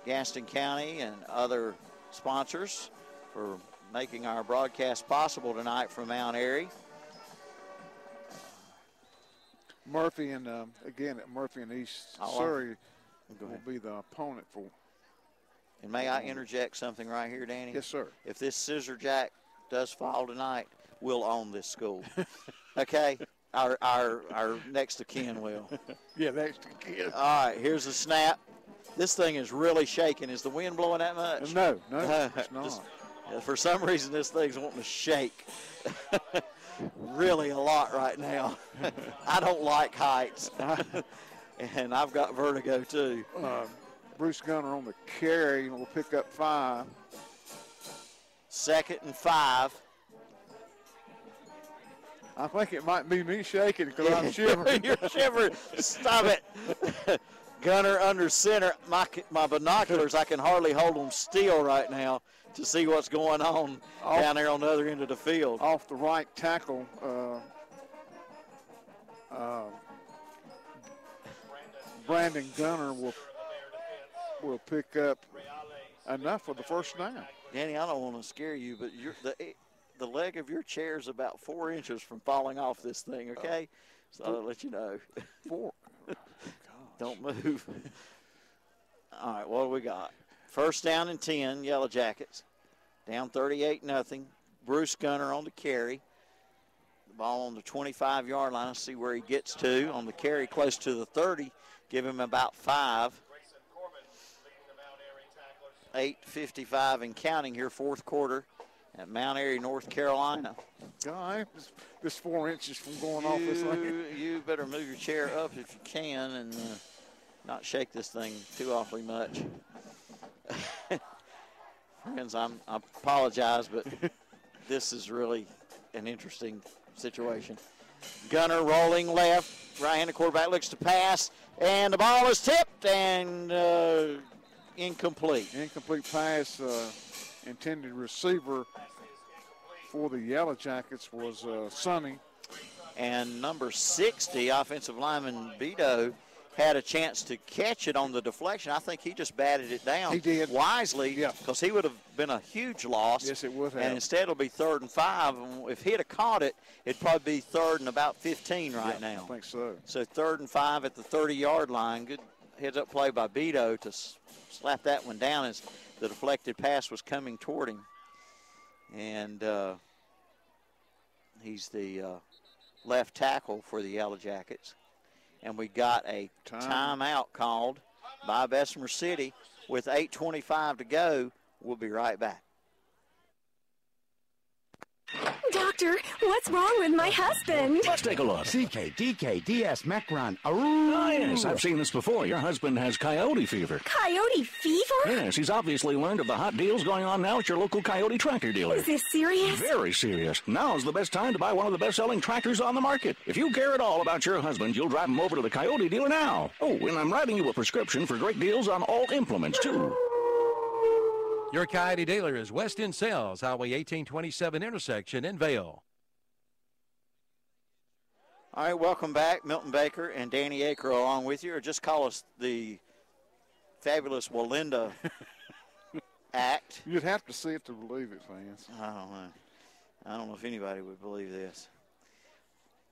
Gaston County and other sponsors for making our broadcast possible tonight from Mount Airy. Murphy and again at Murphy and East Surrey will be the opponent for. And may I interject something right here, Danny? Yes, sir. If this scissor jack does fall tonight, we'll own this school. Okay? Our next of kin will. Yeah, next of kin. All right, here's the snap. This thing is really shaking. Is the wind blowing that much? No, it's not. Just, for some reason, this thing's wanting to shake. Really a lot right now. I don't like heights. And I've got vertigo, too. Bruce Gunner on the carry will pick up 5. 2nd and 5. I think it might be me shaking because I'm shivering. You're shivering. Stop it. Gunner under center. My binoculars, I can hardly hold them still right now to see what's going on down there on the other end of the field. Off the right tackle, Brandon Gunner will pick up enough for the first down. Danny, I don't want to scare you, but the leg of your chair is about 4 inches from falling off this thing, okay? So I'll let you know. 4. Don't move. All right, what do we got? First down and 10, Yellow Jackets. Down 38-0. Bruce Gunner on the carry. The ball on the 25-yard line. Let's see where he gets to. On the carry close to the 30. Give him about 5. 8:55 and counting here, fourth quarter at Mount Airy, North Carolina. God, this 4 inches from going off this thing. You better move your chair up if you can and not shake this thing too awfully much. Friends, I apologize, but this is really an interesting situation. Gunner rolling left, right-handed quarterback looks to pass, and the ball is tipped and incomplete. Incomplete pass. Intended receiver for the Yellow Jackets was Sonny. And number 60, offensive lineman Beto, had a chance to catch it on the deflection. I think he just batted it down. He did. Wisely, because he would have been a huge loss. Yes, it would have. And instead it'll be 3rd and 5. And if he'd have caught it, it'd probably be 3rd and about 15 right now. I think so. So 3rd and 5 at the 30-yard line. Good heads-up play by Beto to slap that one down as the deflected pass was coming toward him. And he's the left tackle for the Yellow Jackets. And we got a timeout called by Bessemer City with 8:25 to go. We'll be right back. Doctor, what's wrong with my husband? Let's take a look. CKDKDS Macron. Ah, yes, I've seen this before. Your husband has coyote fever. Coyote fever? Yes, he's obviously learned of the hot deals going on now at your local coyote tractor dealer. Is this serious? Very serious. Now's the best time to buy one of the best-selling tractors on the market. If you care at all about your husband, you'll drive him over to the coyote dealer now. Oh, and I'm writing you a prescription for great deals on all implements, too. Your Coyote dealer is West End Sales, Highway 1827 intersection in Vale. All right, welcome back. Milton Baker and Danny Aker along with you, or just call us the fabulous Walinda Act. You'd have to see it to believe it, fans. I don't know. I don't know if anybody would believe this.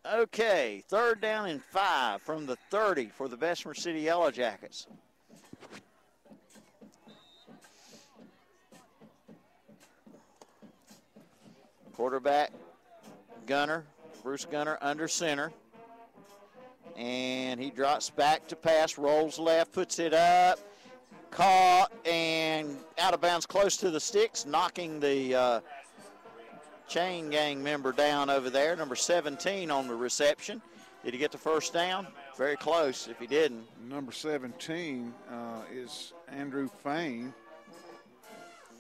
Okay, 3rd down and 5 from the 30 for the Bessemer City Yellow Jackets. Quarterback, Gunner, Bruce Gunner under center. And he drops back to pass, rolls left, puts it up, caught, and out of bounds close to the sticks, knocking the chain gang member down over there, number 17 on the reception. Did he get the first down? Very close if he didn't. Number 17 is Andrew Fain.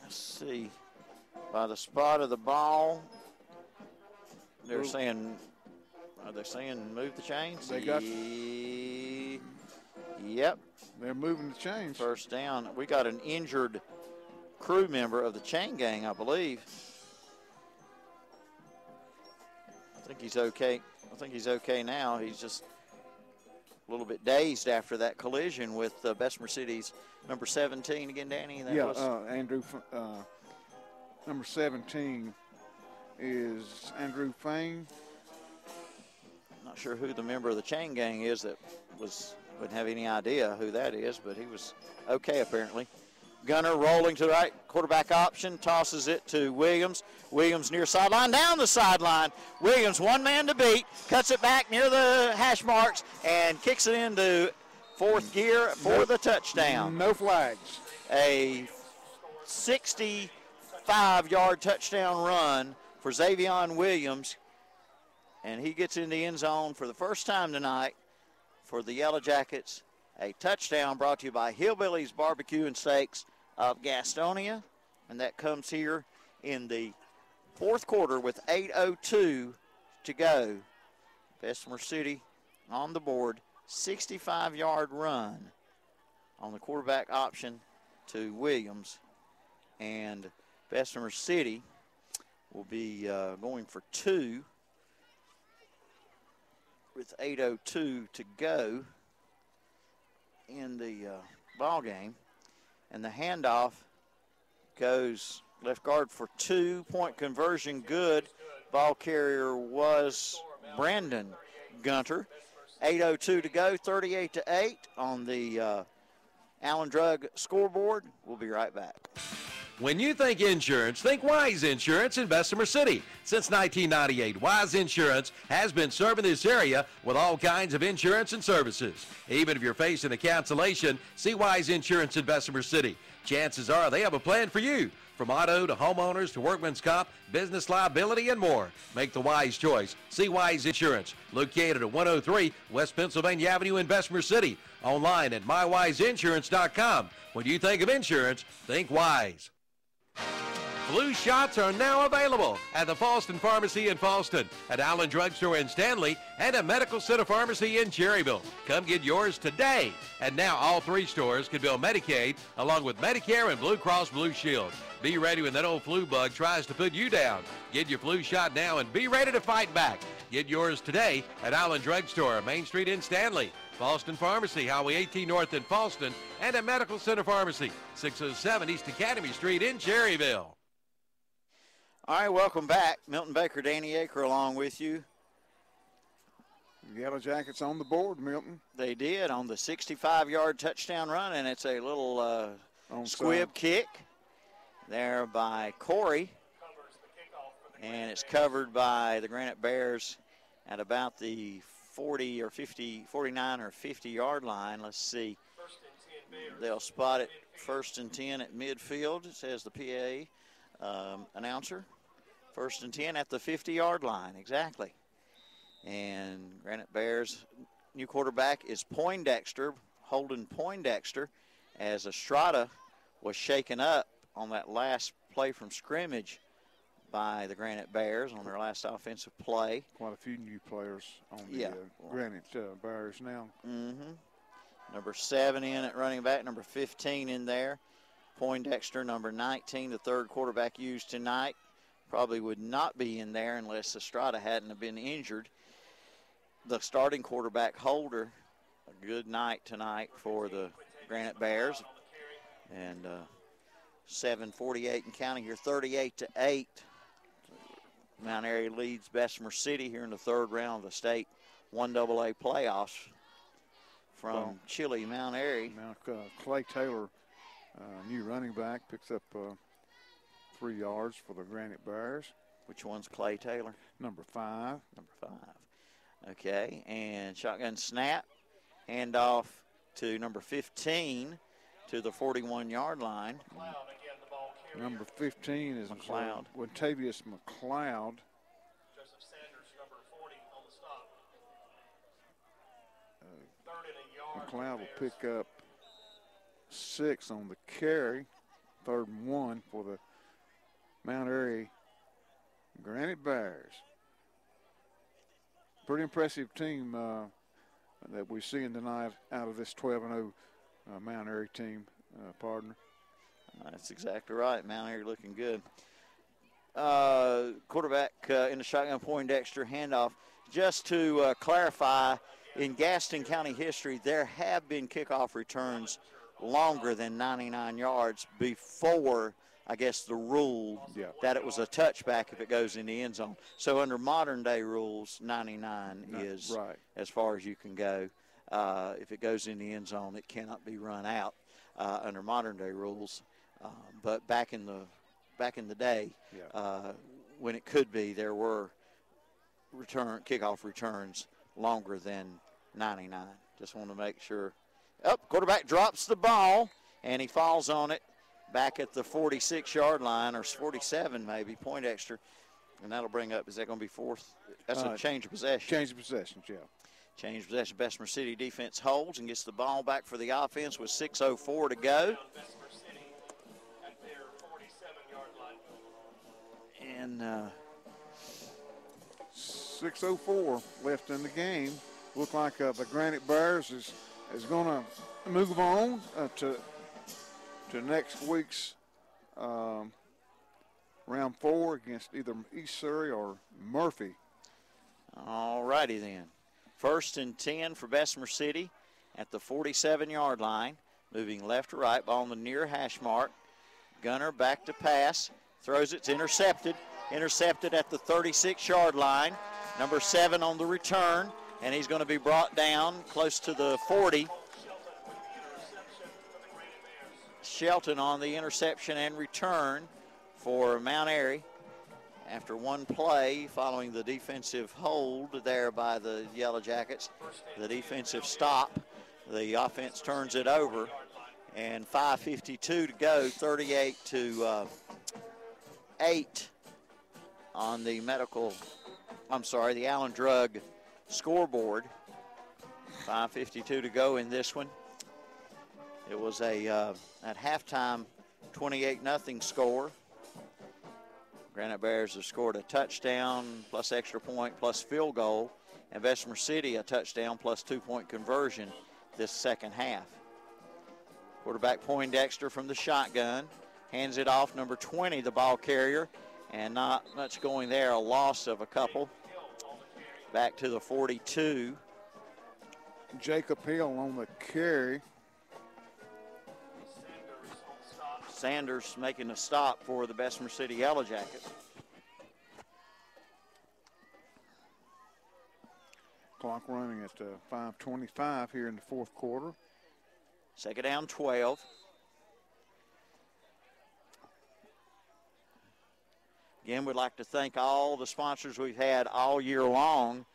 Let's see. By the spot of the ball, they're saying, are they saying move the chains? They got. Yep. They're moving the chains. First down. We got an injured crew member of the chain gang, I believe. I think he's okay. I think he's okay now. He's just a little bit dazed after that collision with Bessemer City's number 17 again, Danny. That was Andrew. Number 17 is Andrew Fain. Not sure who the member of the chain gang is that wouldn't have any idea who that is, but he was okay apparently. Gunner rolling to the right, quarterback option, tosses it to Williams. Williams near sideline, down the sideline. Williams, one man to beat, cuts it back near the hash marks and kicks it into 4th gear for the touchdown. No flags. A 65-yard touchdown run for Xavion Williams, and he gets in the end zone for the first time tonight for the Yellow Jackets. A touchdown brought to you by Hillbillies Barbecue and Steaks of Gastonia, and that comes here in the 4th quarter with 8:02 to go. Bessemer City on the board, 65-yard run on the quarterback option to Williams, and Bessemer City will be going for 2 with 8:02 to go in the ball game. And the handoff goes left guard for 2. Point conversion good. Ball carrier was Brandon Gunter. 8:02 to go, 38-8 on the Allen Drug scoreboard. We'll be right back. When you think insurance, think Wise Insurance in Bessemer City. Since 1998, Wise Insurance has been serving this area with all kinds of insurance and services. Even if you're facing a cancellation, see Wise Insurance in Bessemer City. Chances are they have a plan for you. From auto to homeowners to workman's comp, business liability, and more. Make the wise choice. See Wise Insurance, located at 103 West Pennsylvania Avenue in Bessemer City. Online at mywiseinsurance.com. When you think of insurance, think Wise. Flu shots are now available at the Falston Pharmacy in Falston, at Allen Drug Store in Stanley, and at Medical Center Pharmacy in Cherryville. Come get yours today. And now all 3 stores can bill Medicaid along with Medicare and Blue Cross Blue Shield. Be ready when that old flu bug tries to put you down. Get your flu shot now and be ready to fight back. Get yours today at Allen Drug Store, Main Street in Stanley, Falston Pharmacy, Highway 18 North in Falston, and at Medical Center Pharmacy, 607 East Academy Street in Cherryville. All right, welcome back. Milton Baker, Danny Aker along with you. Yellow Jackets on the board, Milton. They did on the 65-yard touchdown run, and it's a little squib kick there by Corey. And it's covered by the Granite Bears at about the 40 or 50, 49 or 50-yard line. Let's see. They'll spot it 1st and 10 at midfield, says the PA announcer. 1st and 10 at the 50-yard line, exactly. And Granite Bears' new quarterback is Poindexter, Holden Poindexter, as Estrada was shaken up on that last play from scrimmage by the Granite Bears on their last offensive play. Quite a few new players on the Granite Bears now. Number 7 in at running back, number 15 in there. Poindexter, number 19, the 3rd quarterback used tonight. Probably would not be in there unless Estrada hadn't have been injured. The starting quarterback, Holder, a good night tonight for the Granite Bears. And 7:48 and counting here, 38-8. Mount Airy leads Bessemer City here in the 3rd round of the state 1AA playoffs from Chile, Mount Airy. Now Clay Taylor, new running back, picks up 3 yards for the Granite Bears. Which one's Clay Taylor? Number 5. Number 5. Okay, and shotgun snap. Handoff to number 15 to the 41-yard line. Number 15 is McLeod. Wentavious McLeod. Joseph Sanders, number 40 on the stop. 3rd and a yard. McLeod will pick up 6 on the carry. 3rd and 1 for the Mount Airy Granite Bears. Pretty impressive team that we're seeing tonight out of this 12-0 Mount Airy team, partner. That's exactly right. Mount Airy looking good. Quarterback in the shotgun, Poindexter, handoff. Just to clarify, in Gaston County history, there have been kickoff returns longer than 99 yards before, I guess, the rule that it was a touchback if it goes in the end zone. So under modern day rules, 99 is as far as you can go. If it goes in the end zone, it cannot be run out under modern day rules. But back in the day, when it could be, there were kickoff returns longer than 99. Just want to make sure. Quarterback drops the ball, and he falls on it back at the 46-yard line, or 47 maybe, Poindexter. And that'll bring up, is that going to be 4th? That's a change of possession. Change of possession, yeah. Change of possession. Bessemer City defense holds and gets the ball back for the offense with 6:04 to go. And 6:04 left in the game. Look like the Granite Bears is going to move on to next week's round 4 against either East Surrey or Murphy. All righty then. 1st and 10 for Bessemer City at the 47-yard line. Moving left to right, ball on the near hash mark. Gunner back to pass. Throws it. It's intercepted. Intercepted at the 36-yard line. Number 7 on the return. And he's going to be brought down close to the 40. Shelton on the interception and return for Mount Airy. After one play, following the defensive hold there by the Yellow Jackets, the defensive stop, the offense turns it over, and 5:52 to go, 38-8 on the the Allen Drug scoreboard. 5:52 to go in this one. It was at halftime, 28-0 score. Granite Bears have scored a touchdown plus extra point plus field goal, and Bessemer City a touchdown plus 2-point conversion this second half. Quarterback Poindexter from the shotgun hands it off, number 20, the ball carrier, and not much going there, a loss of a couple. Back to the 42. Jacob Hill on the carry. Sanders making a stop for the Bessemer City Yellow Jackets. Clock running at 5:25 here in the fourth quarter. Second down, 12. Again, we'd like to thank all the sponsors we've had all year long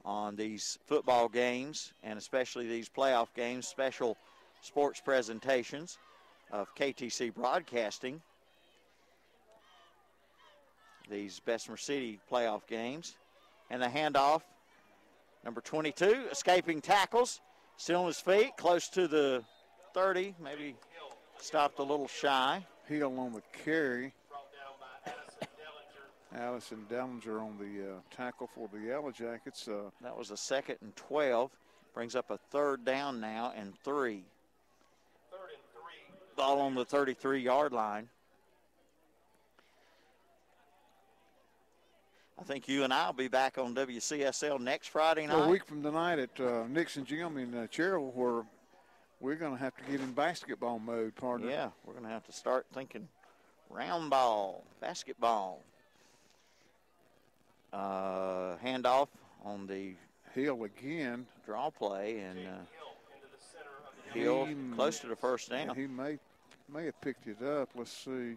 on these football games, and especially these playoff games, special sports presentations of KTC Broadcasting, these Bessemer City playoff games. And the handoff, number 22, escaping tackles, still on his feet, close to the 30, maybe stopped a little shy. Hill on the carry. Allison Dellinger on the tackle for the Yellow Jackets. That was a 2nd and 12. Brings up a 3rd down now and 3. Ball on the 33-yard line. I think you and I will be back on WCSL next Friday night. A week from tonight at Nixon Gym in Cherryville, where we're going to have to get in basketball mode, partner. Yeah, we're going to have to start thinking round ball, basketball. Handoff on the Hill again. Draw play, and Hill close to the first down. He may have picked it up. Let's see.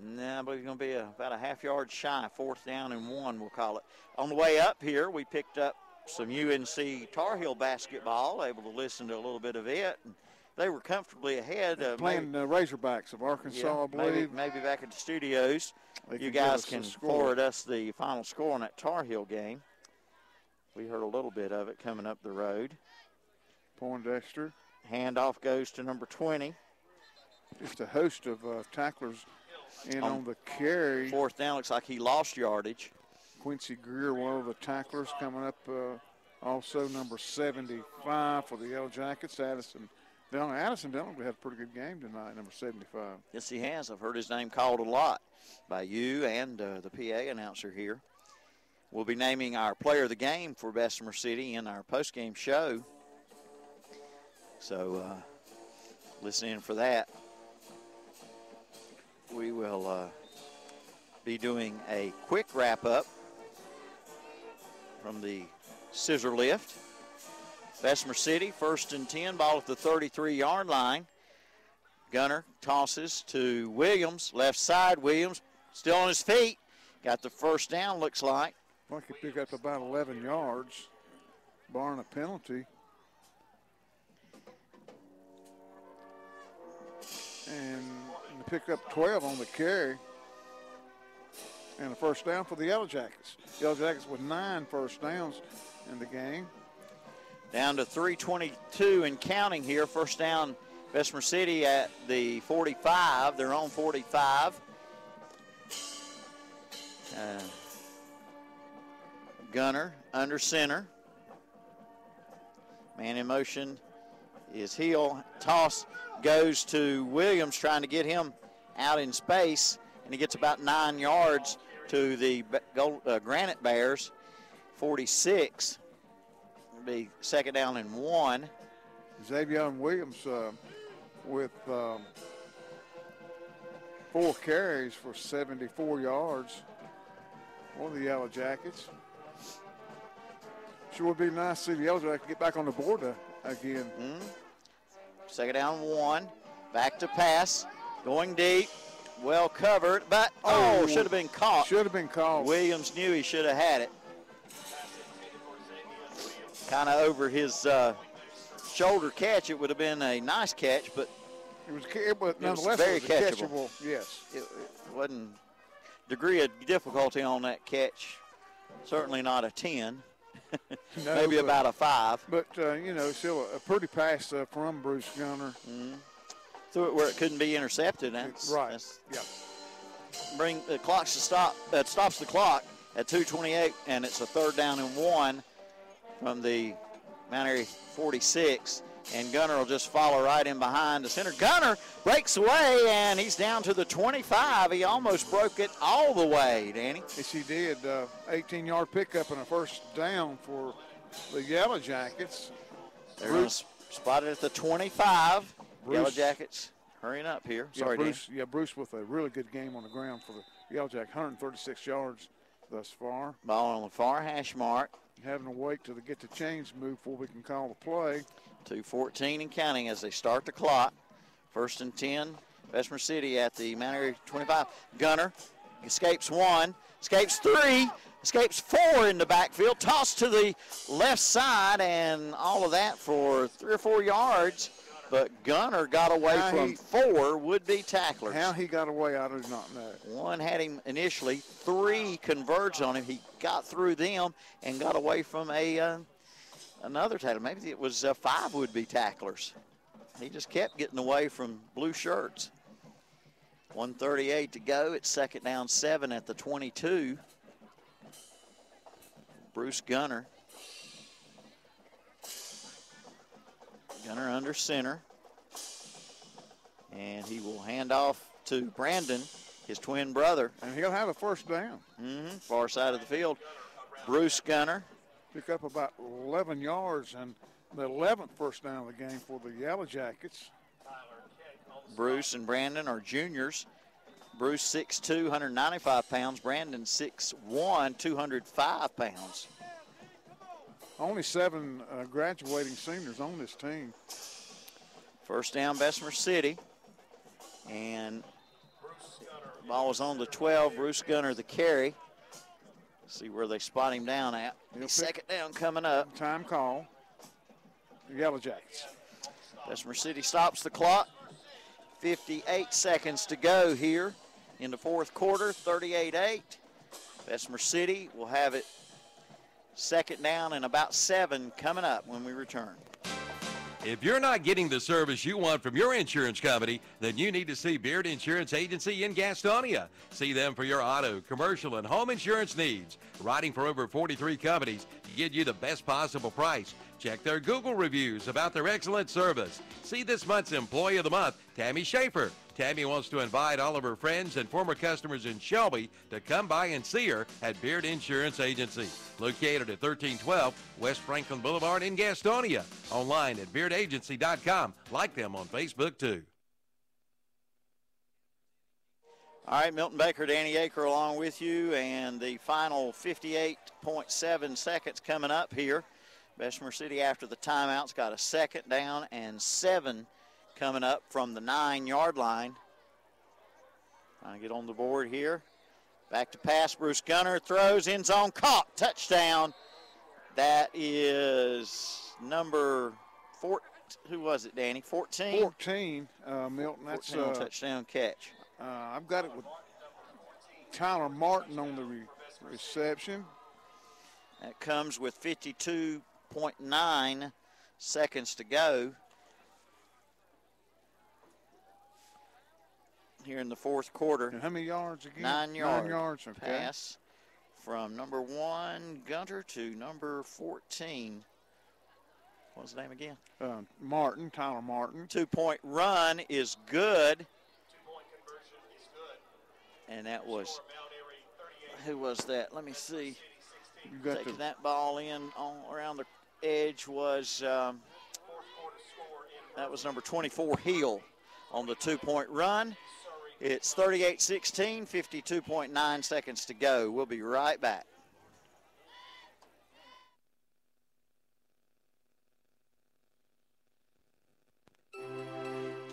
Nah, I believe he's going to be about a half-yard shy. 4th down and 1, we'll call it. On the way up here, we picked up some UNC Tar Heel basketball, able to listen to a little bit of it. And they were comfortably ahead. Playing Razorbacks of Arkansas, I believe. Maybe back at the studios. You guys can forward us the final score on that Tar Heel game. We heard a little bit of it coming up the road. Poindexter. Handoff goes to number 20. Just a host of tacklers in on the carry. 4th down, looks like he lost yardage. Quincy Greer, one of the tacklers, coming up. Also number 75 for the Yellow Jackets, Addison Dillon. Addison Dillon had a pretty good game tonight, number 75. Yes, he has. I've heard his name called a lot by you and the PA announcer here. We'll be naming our player of the game for Bessemer City in our post-game show. So listen in for that. We will be doing a quick wrap-up from the scissor lift. Bessemer City, 1st and 10, ball at the 33-yard line. Gunner tosses to Williams, left side. Williams still on his feet. Got the first down, looks like. Well, he could pick up about 11 yards, barring a penalty. And pick up 12 on the carry. And a first down for the Yellow Jackets. Yellow Jackets with 9 first downs in the game. Down to 3:22 and counting here. First down, Bessemer City at the 45, their own 45. Gunner under center. Man in motion is Hill. Toss goes to Williams, trying to get him out in space, and he gets about 9 yards to the Granite Bears. 46. It'll be 2nd down and 1. Xavier Williams with 4 carries for 74 yards for the Yellow Jackets. Sure would be nice to see the Yellow Jackets get back on the board again. Second down 1. Back to pass. Going deep. Well covered, but should have been caught. Should have been caught. Williams knew he should have had it. Kind of over his shoulder catch. It would have been a nice catch, but it was nonetheless very catchable. Yes. It wasn't degree of difficulty on that catch. Certainly not a 10. No, maybe about a 5. But, still a pretty pass from Bruce Gunner. Threw it where it couldn't be intercepted. Right. Bring the clocks to stop. That stops the clock at 2:28, and it's a 3rd down and 1 from the Mount Airy 46. And Gunner will just follow right in behind the center. Gunner breaks away, and he's down to the 25. He almost broke it all the way, Danny. Yes, he did. 18-yard pickup and a 1st down for the Yellow Jackets. They're going to spot it at the 25. Yellow Jackets hurrying up here. Sorry, Bruce. Yeah, Bruce with a really good game on the ground for the Yellow Jackets. 136 yards thus far. Ball on the far hash mark. Having to wait till they get the chains moved before we can call the play. 2:14 and counting as they start the clock. 1st and 10. Bessemer City at the Mount Airy 25. Gunner escapes 1, escapes 3, escapes 4 in the backfield. Tossed to the left side, and all of that for 3 or 4 yards. But Gunner got away from 4 would-be tacklers. How he got away, I do not know. 1 had him initially. 3 converged on him. He got through them and got away from another tackler. Maybe it was 5 would-be tacklers. He just kept getting away from blue shirts. 1:38 to go. It's 2nd down 7 at the 22. Bruce Gunner. Gunner under center. And he will hand off to Brandon, his twin brother. And he'll have a 1st down. Far side of the field. Bruce Gunner. Pick up about 11 yards and the 11th 1st down of the game for the Yellow Jackets. Bruce and Brandon are juniors. Bruce 6'2", 195 pounds. Brandon 6'1", 205 pounds. Only 7 graduating seniors on this team. 1st down, Bessemer City. And ball was on the 12. Bruce Gunner the carry. See where they spot him down at. 2nd down coming up. Time call. The Yellow Jackets. Bessemer City stops the clock. 58 seconds to go here in the 4th quarter. 38-8. Bessemer City will have it 2nd down and about 7 coming up when we return. If you're not getting the service you want from your insurance company, then you need to see Beard Insurance Agency in Gastonia. See them for your auto, commercial, and home insurance needs. Writing for over 43 companies to get you the best possible price. Check their Google reviews about their excellent service. See this month's Employee of the Month, Tammy Schaefer. Tammy wants to invite all of her friends and former customers in Shelby to come by and see her at Beard Insurance Agency, located at 1312 West Franklin Boulevard in Gastonia. Online at beardagency.com. Like them on Facebook, too. All right, Milton Baker, Danny Aker along with you, and the final 58.7 seconds coming up here. Bessemer City, after the timeout's got a 2nd down and 7 coming up from the 9-yard line. Trying to get on the board here. Back to pass. Bruce Gunner throws, end zone, caught, touchdown. That is number 4. Who was it, Danny? 14? 14, Milton. That's 14 touchdown catch. I've got it with Tyler Martin on the reception. That comes with 52.9 seconds to go here in the 4th quarter. And how many yards again? 9 yards. 9 yards, okay. Pass from number 1, Gunter, to number 14. What's his name again? Martin, Tyler Martin. 2-point run is good. 2-point conversion is good. And that was, who was that? Let me see. You got Taking that ball in around the edge was, that was number 24, Hill, on the 2-point run. It's 38-16, 52.9 seconds to go. We'll be right back.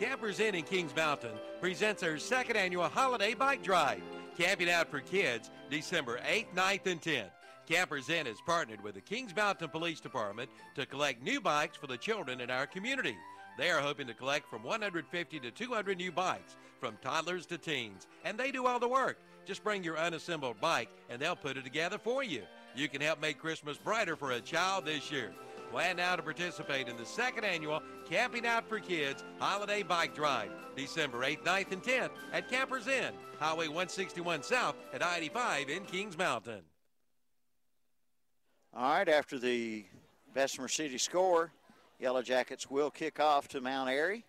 Campers Inn in Kings Mountain presents their second annual holiday bike drive. Camping out for kids, December 8th, 9th, and 10th. Campers Inn has partnered with the Kings Mountain Police Department to collect new bikes for the children in our community. They are hoping to collect from 150 to 200 new bikes, from toddlers to teens, and they do all the work. Just bring your unassembled bike, and they'll put it together for you. You can help make Christmas brighter for a child this year. Plan now to participate in the second annual Camping Out for Kids Holiday Bike Drive, December 8th, 9th, and 10th at Campers Inn, Highway 161 South at I-85 in Kings Mountain. All right, after the Bessemer City score, Yellow Jackets will kick off to Mount Airy.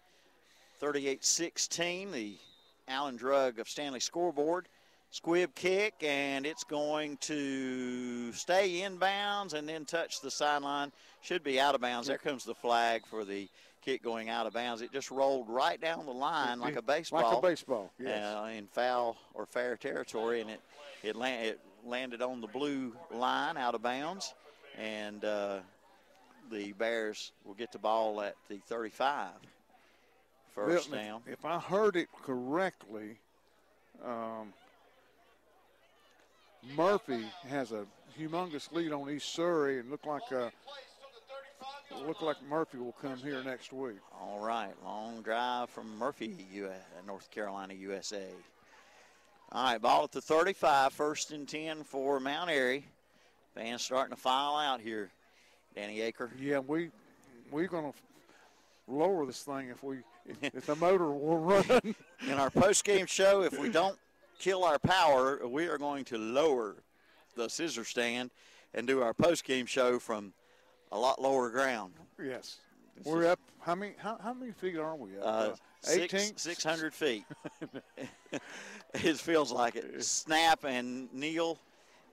38-16, the Allen Drug of Stanley scoreboard. Squib kick, and it's going to stay inbounds and then touch the sideline. Should be out of bounds. There comes the flag for the kick going out of bounds. It just rolled right down the line like a baseball. Like a baseball, yes. In foul or fair territory, and it landed on the blue line out of bounds, and the Bears will get the ball at the 35. First down. If I heard it correctly, Murphy has a humongous lead on East Surrey, and look like Murphy will come here next week. All right, long drive from Murphy, North Carolina, USA. All right, ball at the 35, 1st and 10 for Mount Airy. Fans starting to file out here, Danny Aker. Yeah, we're going to lower this thing if the motor will run. In our post-game show, if we don't kill our power, we are going to lower the scissor stand and do our post-game show from a lot lower ground. Yes. We're up. How many feet are we up? 600 feet. It feels like it. Snap and kneel,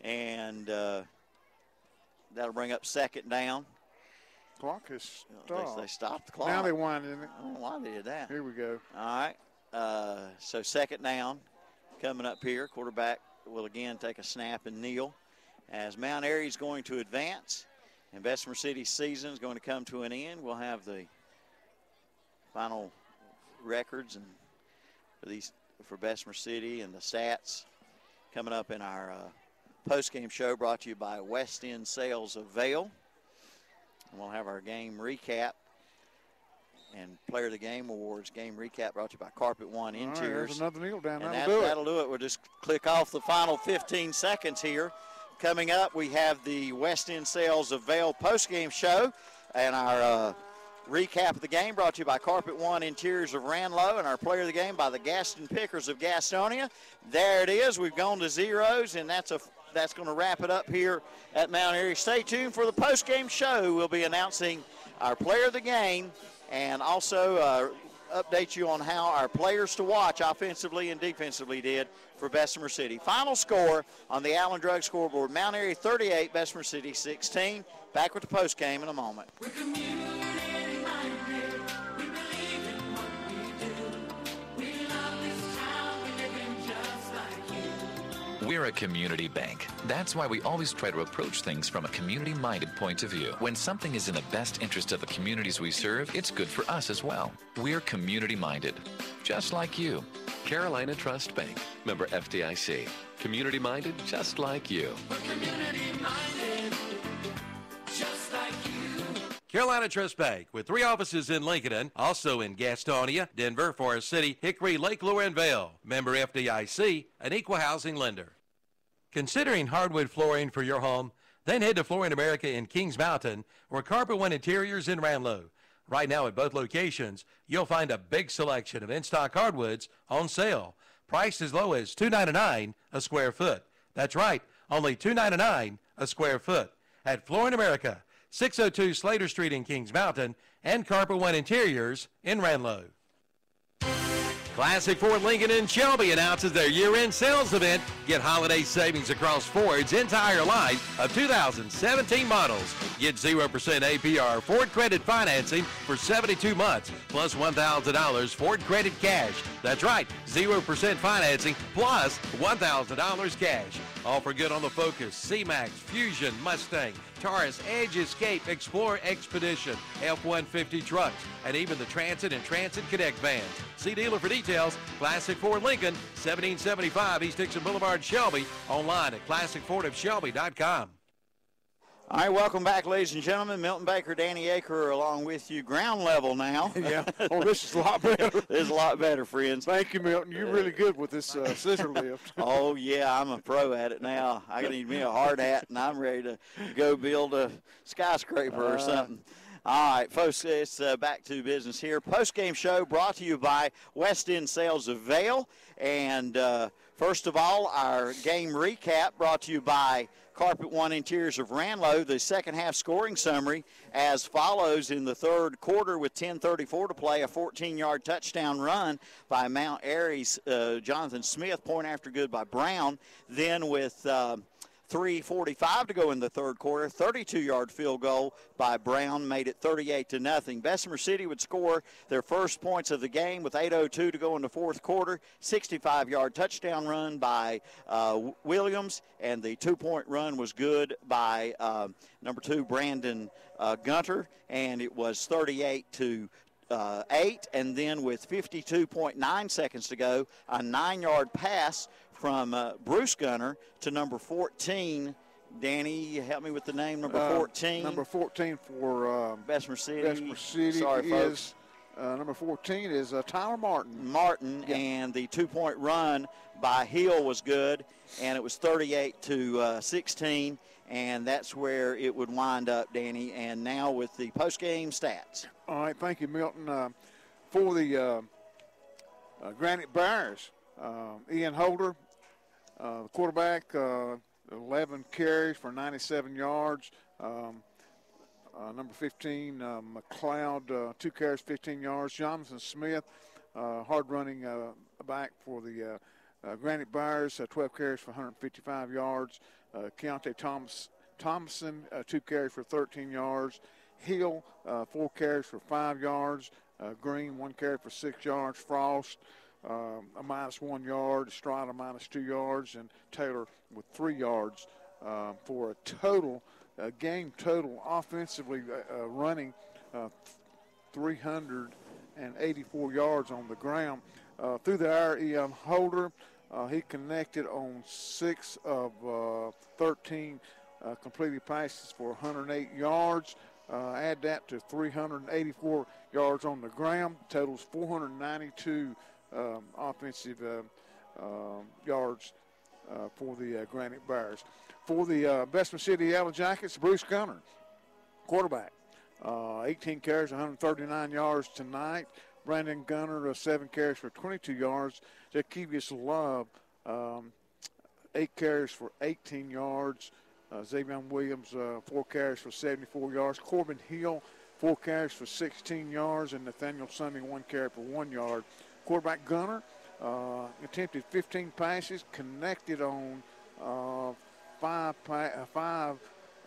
and that'll bring up 2nd down. Clock has stopped. They stopped the clock. Now they winded it. I don't know why they did that. Here we go. All right. So 2nd down coming up here. Quarterback will again take a snap and kneel as Mount Airy is going to advance. And Bessemer City's season is going to come to an end. We'll have the final records and for Bessemer City and the stats coming up in our post-game show brought to you by West End Sales of Vail. And we'll have our game recap and Player of the Game Awards game recap brought to you by Carpet One Interiors. All right, there's another kneel down. And that'll do it. We'll just click off the final 15 seconds here. Coming up, we have the West End Sales of Vail post-game show and our recap of the game brought to you by Carpet One Interiors of Ranlow and our Player of the Game by the Gaston Pickers of Gastonia. There it is. We've gone to zeros, and that's going to wrap it up here at Mount Airy. Stay tuned for the post-game show. We'll be announcing our Player of the Game and also update you on how our players to watch offensively and defensively did for Bessemer City. Final score on the Allen Drug scoreboard, Mount Airy 38, Bessemer City 16. Back with the post game in a moment. We're community minded. We believe in what we do. We love this town. We live in just like you. We're a community bank. That's why we always try to approach things from a community-minded point of view. When something is in the best interest of the communities we serve, it's good for us as well. We're community-minded, just like you. Carolina Trust Bank, member FDIC. Community-minded, just like you. We're community minded. Just like you. Carolina Trust Bank, with 3 offices in Lincoln, also in Gastonia, Denver, Forest City, Hickory, Lake Lure, and Vail. Member FDIC, an equal housing lender. Considering hardwood flooring for your home? Then head to Flooring America in Kings Mountain or Carpet One Interiors in Ranlow. Right now at both locations, you'll find a big selection of in-stock hardwoods on sale. Priced as low as $2.99 a square foot. That's right, only $2.99 a square foot. At Flooring America, 602 Slater Street in Kings Mountain and Carpet One Interiors in Ranlow. Classic Ford Lincoln in Shelby announces their year-end sales event. Get holiday savings across Ford's entire line of 2017 models. Get 0% APR Ford credit financing for 72 months, plus $1,000 Ford credit cash. That's right, 0% financing plus $1,000 cash. All for good on the Focus, C-Max, Fusion, Mustang, Taurus, Edge, Escape, Explorer, Expedition, F-150 trucks, and even the Transit and Transit Connect vans. See dealer for details. Classic Ford Lincoln, 1775 East Dixon Boulevard, Shelby. Online at classicfordofshelby.com. All right, welcome back, ladies and gentlemen. Milton Baker, Danny Aker along with you. Ground level now. Yeah. Oh, this is a lot better. This is a lot better, friends. Thank you, Milton. You're really good with this scissor lift. Oh, yeah, I'm a pro at it now. I need me a hard hat, and I'm ready to go build a skyscraper or something. All right, folks, it's back to business here. Post-game show brought to you by West End Sales of Vale. And first of all, our game recap brought to you by Carpet One Interiors of Ranlow. The second half scoring summary as follows: in the third quarter with 10:34 to play, a 14-yard touchdown run by Mount Airy's Jonathan Smith, point after good by Brown. Then with 3:45 to go in the third quarter, 32-yard field goal by Brown made it 38-0. Bessemer City would score their first points of the game with 8:02 to go in the fourth quarter. 65-yard touchdown run by Williams, and the two-point run was good by number 2 Brandon Gunter, and it was 38-8. And then with 52.9 seconds to go, a 9-yard pass from Bruce Gunner to number 14. Danny, help me with the name, number 14. Number 14 for Bessemer City. Bessemer City. Sorry, folks. Number 14 is Tyler Martin, yeah. And the two-point run by Hill was good, and it was 38-16, and that's where it would wind up, Danny. And now with the post-game stats. All right, thank you, Milton. For the Granite Bears, Ian Holder, the quarterback, 11 carries for 97 yards. Number 15, McLeod, 2 carries, 15 yards. Jonathan Smith, hard-running back for the Granite Bears, 12 carries for 155 yards. Keontae Thompson, 2 carries for 13 yards. Hill, 4 carries for 5 yards. Green, 1 carry for 6 yards. Frost, a -1 yard. Estrada, -2 yards. And Taylor with 3 yards for a total, game total offensively running 384 yards on the ground. Through the air, Ian Holder, he connected on 6 of 13 completed passes for 108 yards. Add that to 384 yards on the ground. Totals 492 offensive yards for the Granite Bears. For the Bessemer City Yellow Jackets, Bruce Gunner, quarterback, 18 carries, 139 yards tonight. Brandon Gunner, 7 carries for 22 yards. Jakevius Love, 8 carries for 18 yards. Xavier Williams, 4 carries for 74 yards. Corbin Hill, 4 carries for 16 yards. And Nathaniel Sunday, 1 carry for 1 yard. Quarterback Gunner attempted 15 passes, connected on 5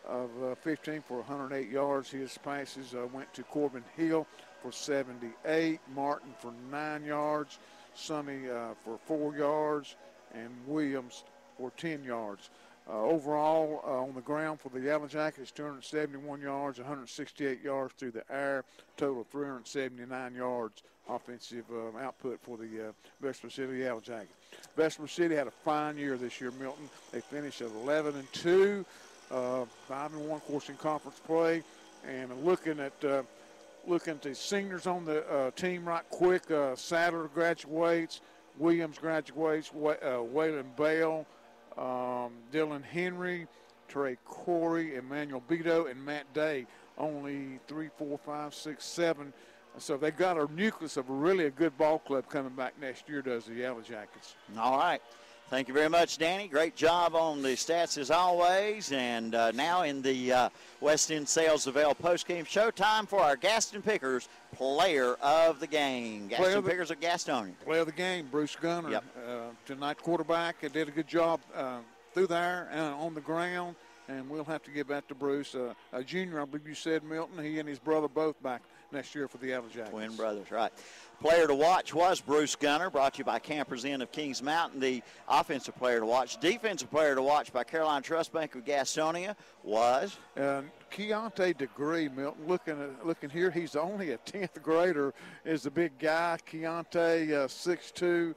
of 15 for 108 yards. His passes went to Corbin Hill for 78, Martin for 9 yards, Sonny for 4 yards, and Williams for 10 yards. Overall, on the ground for the Yellow Jackets, 271 yards, 168 yards through the air, total of 379 yards offensive output for the Bessemer City Yellow Jackets. Bessemer City had a fine year this year, Milton. They finished at 11-2, 5-1, of course, in conference play. And looking at the seniors on the team right quick, Sadler graduates, Williams graduates, Waylon Bell, Dylan Henry, Trey Corey, Emmanuel Beto, and Matt Day. Only 3, 4, 5, 6, 7. So they got a nucleus of really a good ball club coming back next year, does the Yellow Jackets. All right. Thank you very much, Danny. Great job on the stats as always. And now in the West End Sales of L postgame showtime for our Gaston Pickers Player of the Game. Gaston Pickers of Gastonia. Player of the game, Bruce Gunner. Yep. Tonight, quarterback, did a good job through there and on the ground. And we'll have to give that to Bruce. A junior, I believe you said, Milton. He and his brother both back next year for the Yellow Jackets. Twin brothers, right. Player to watch was Bruce Gunner, brought to you by Campers Inn of Kings Mountain. The offensive player to watch. Defensive player to watch by Carolina Trust Bank of Gastonia was Keontae Degree, Milton. Looking here, he's only a 10th grader. Is the big guy. Keontae, 6'2",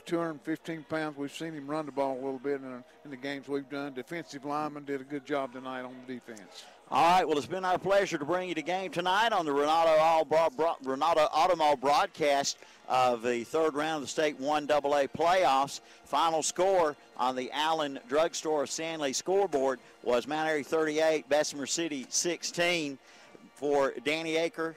215 pounds. We've seen him run the ball a little bit in the games we've done. Defensive lineman did a good job tonight on the defense. All right, well, it's been our pleasure to bring you the game tonight on the Renato Automall broadcast of the third round of the State 1AA playoffs. Final score on the Allen Drugstore of Stanley scoreboard was Mount Airy 38, Bessemer City 16. For Danny Aker,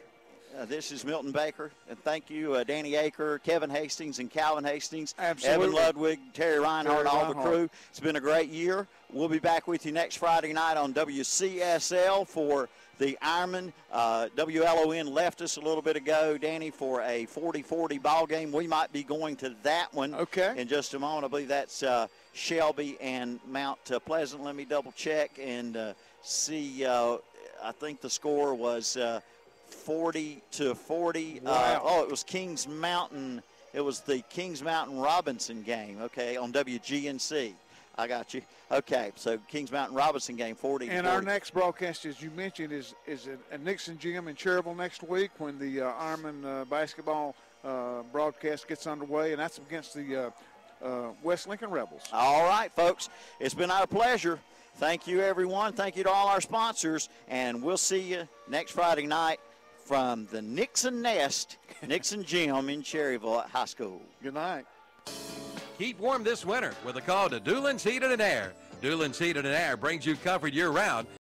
this is Milton Baker. And thank you, Danny Aker, Kevin Hastings, and Calvin Hastings. Absolutely. Evan Ludwig, Terry Reinhardt, all the crew. It's been a great year. We'll be back with you next Friday night on WCSL for the Ironmen. WLON left us a little bit ago, Danny, for a 40-40 ball game. We might be going to that one in just a moment. I believe that's Shelby and Mount Pleasant. Let me double check and see. I think the score was 40-40. Wow. It was Kings Mountain. It was the Kings Mountain Robinson game, okay, on WGNC. I got you. Okay, so Kings Mountain Robinson game, 40-40. And our next broadcast, as you mentioned, is at Nixon Gym in Cherryville next week when the Ironman basketball broadcast gets underway, and that's against the West Lincoln Rebels. All right, folks, it's been our pleasure. Thank you, everyone. Thank you to all our sponsors, and we'll see you next Friday night from the Nixon Nest, Nixon Gym in Cherryville High School. Good night. Keep warm this winter with a call to Doolin's Heated and Air. Doolin's Heated and Air brings you comfort year-round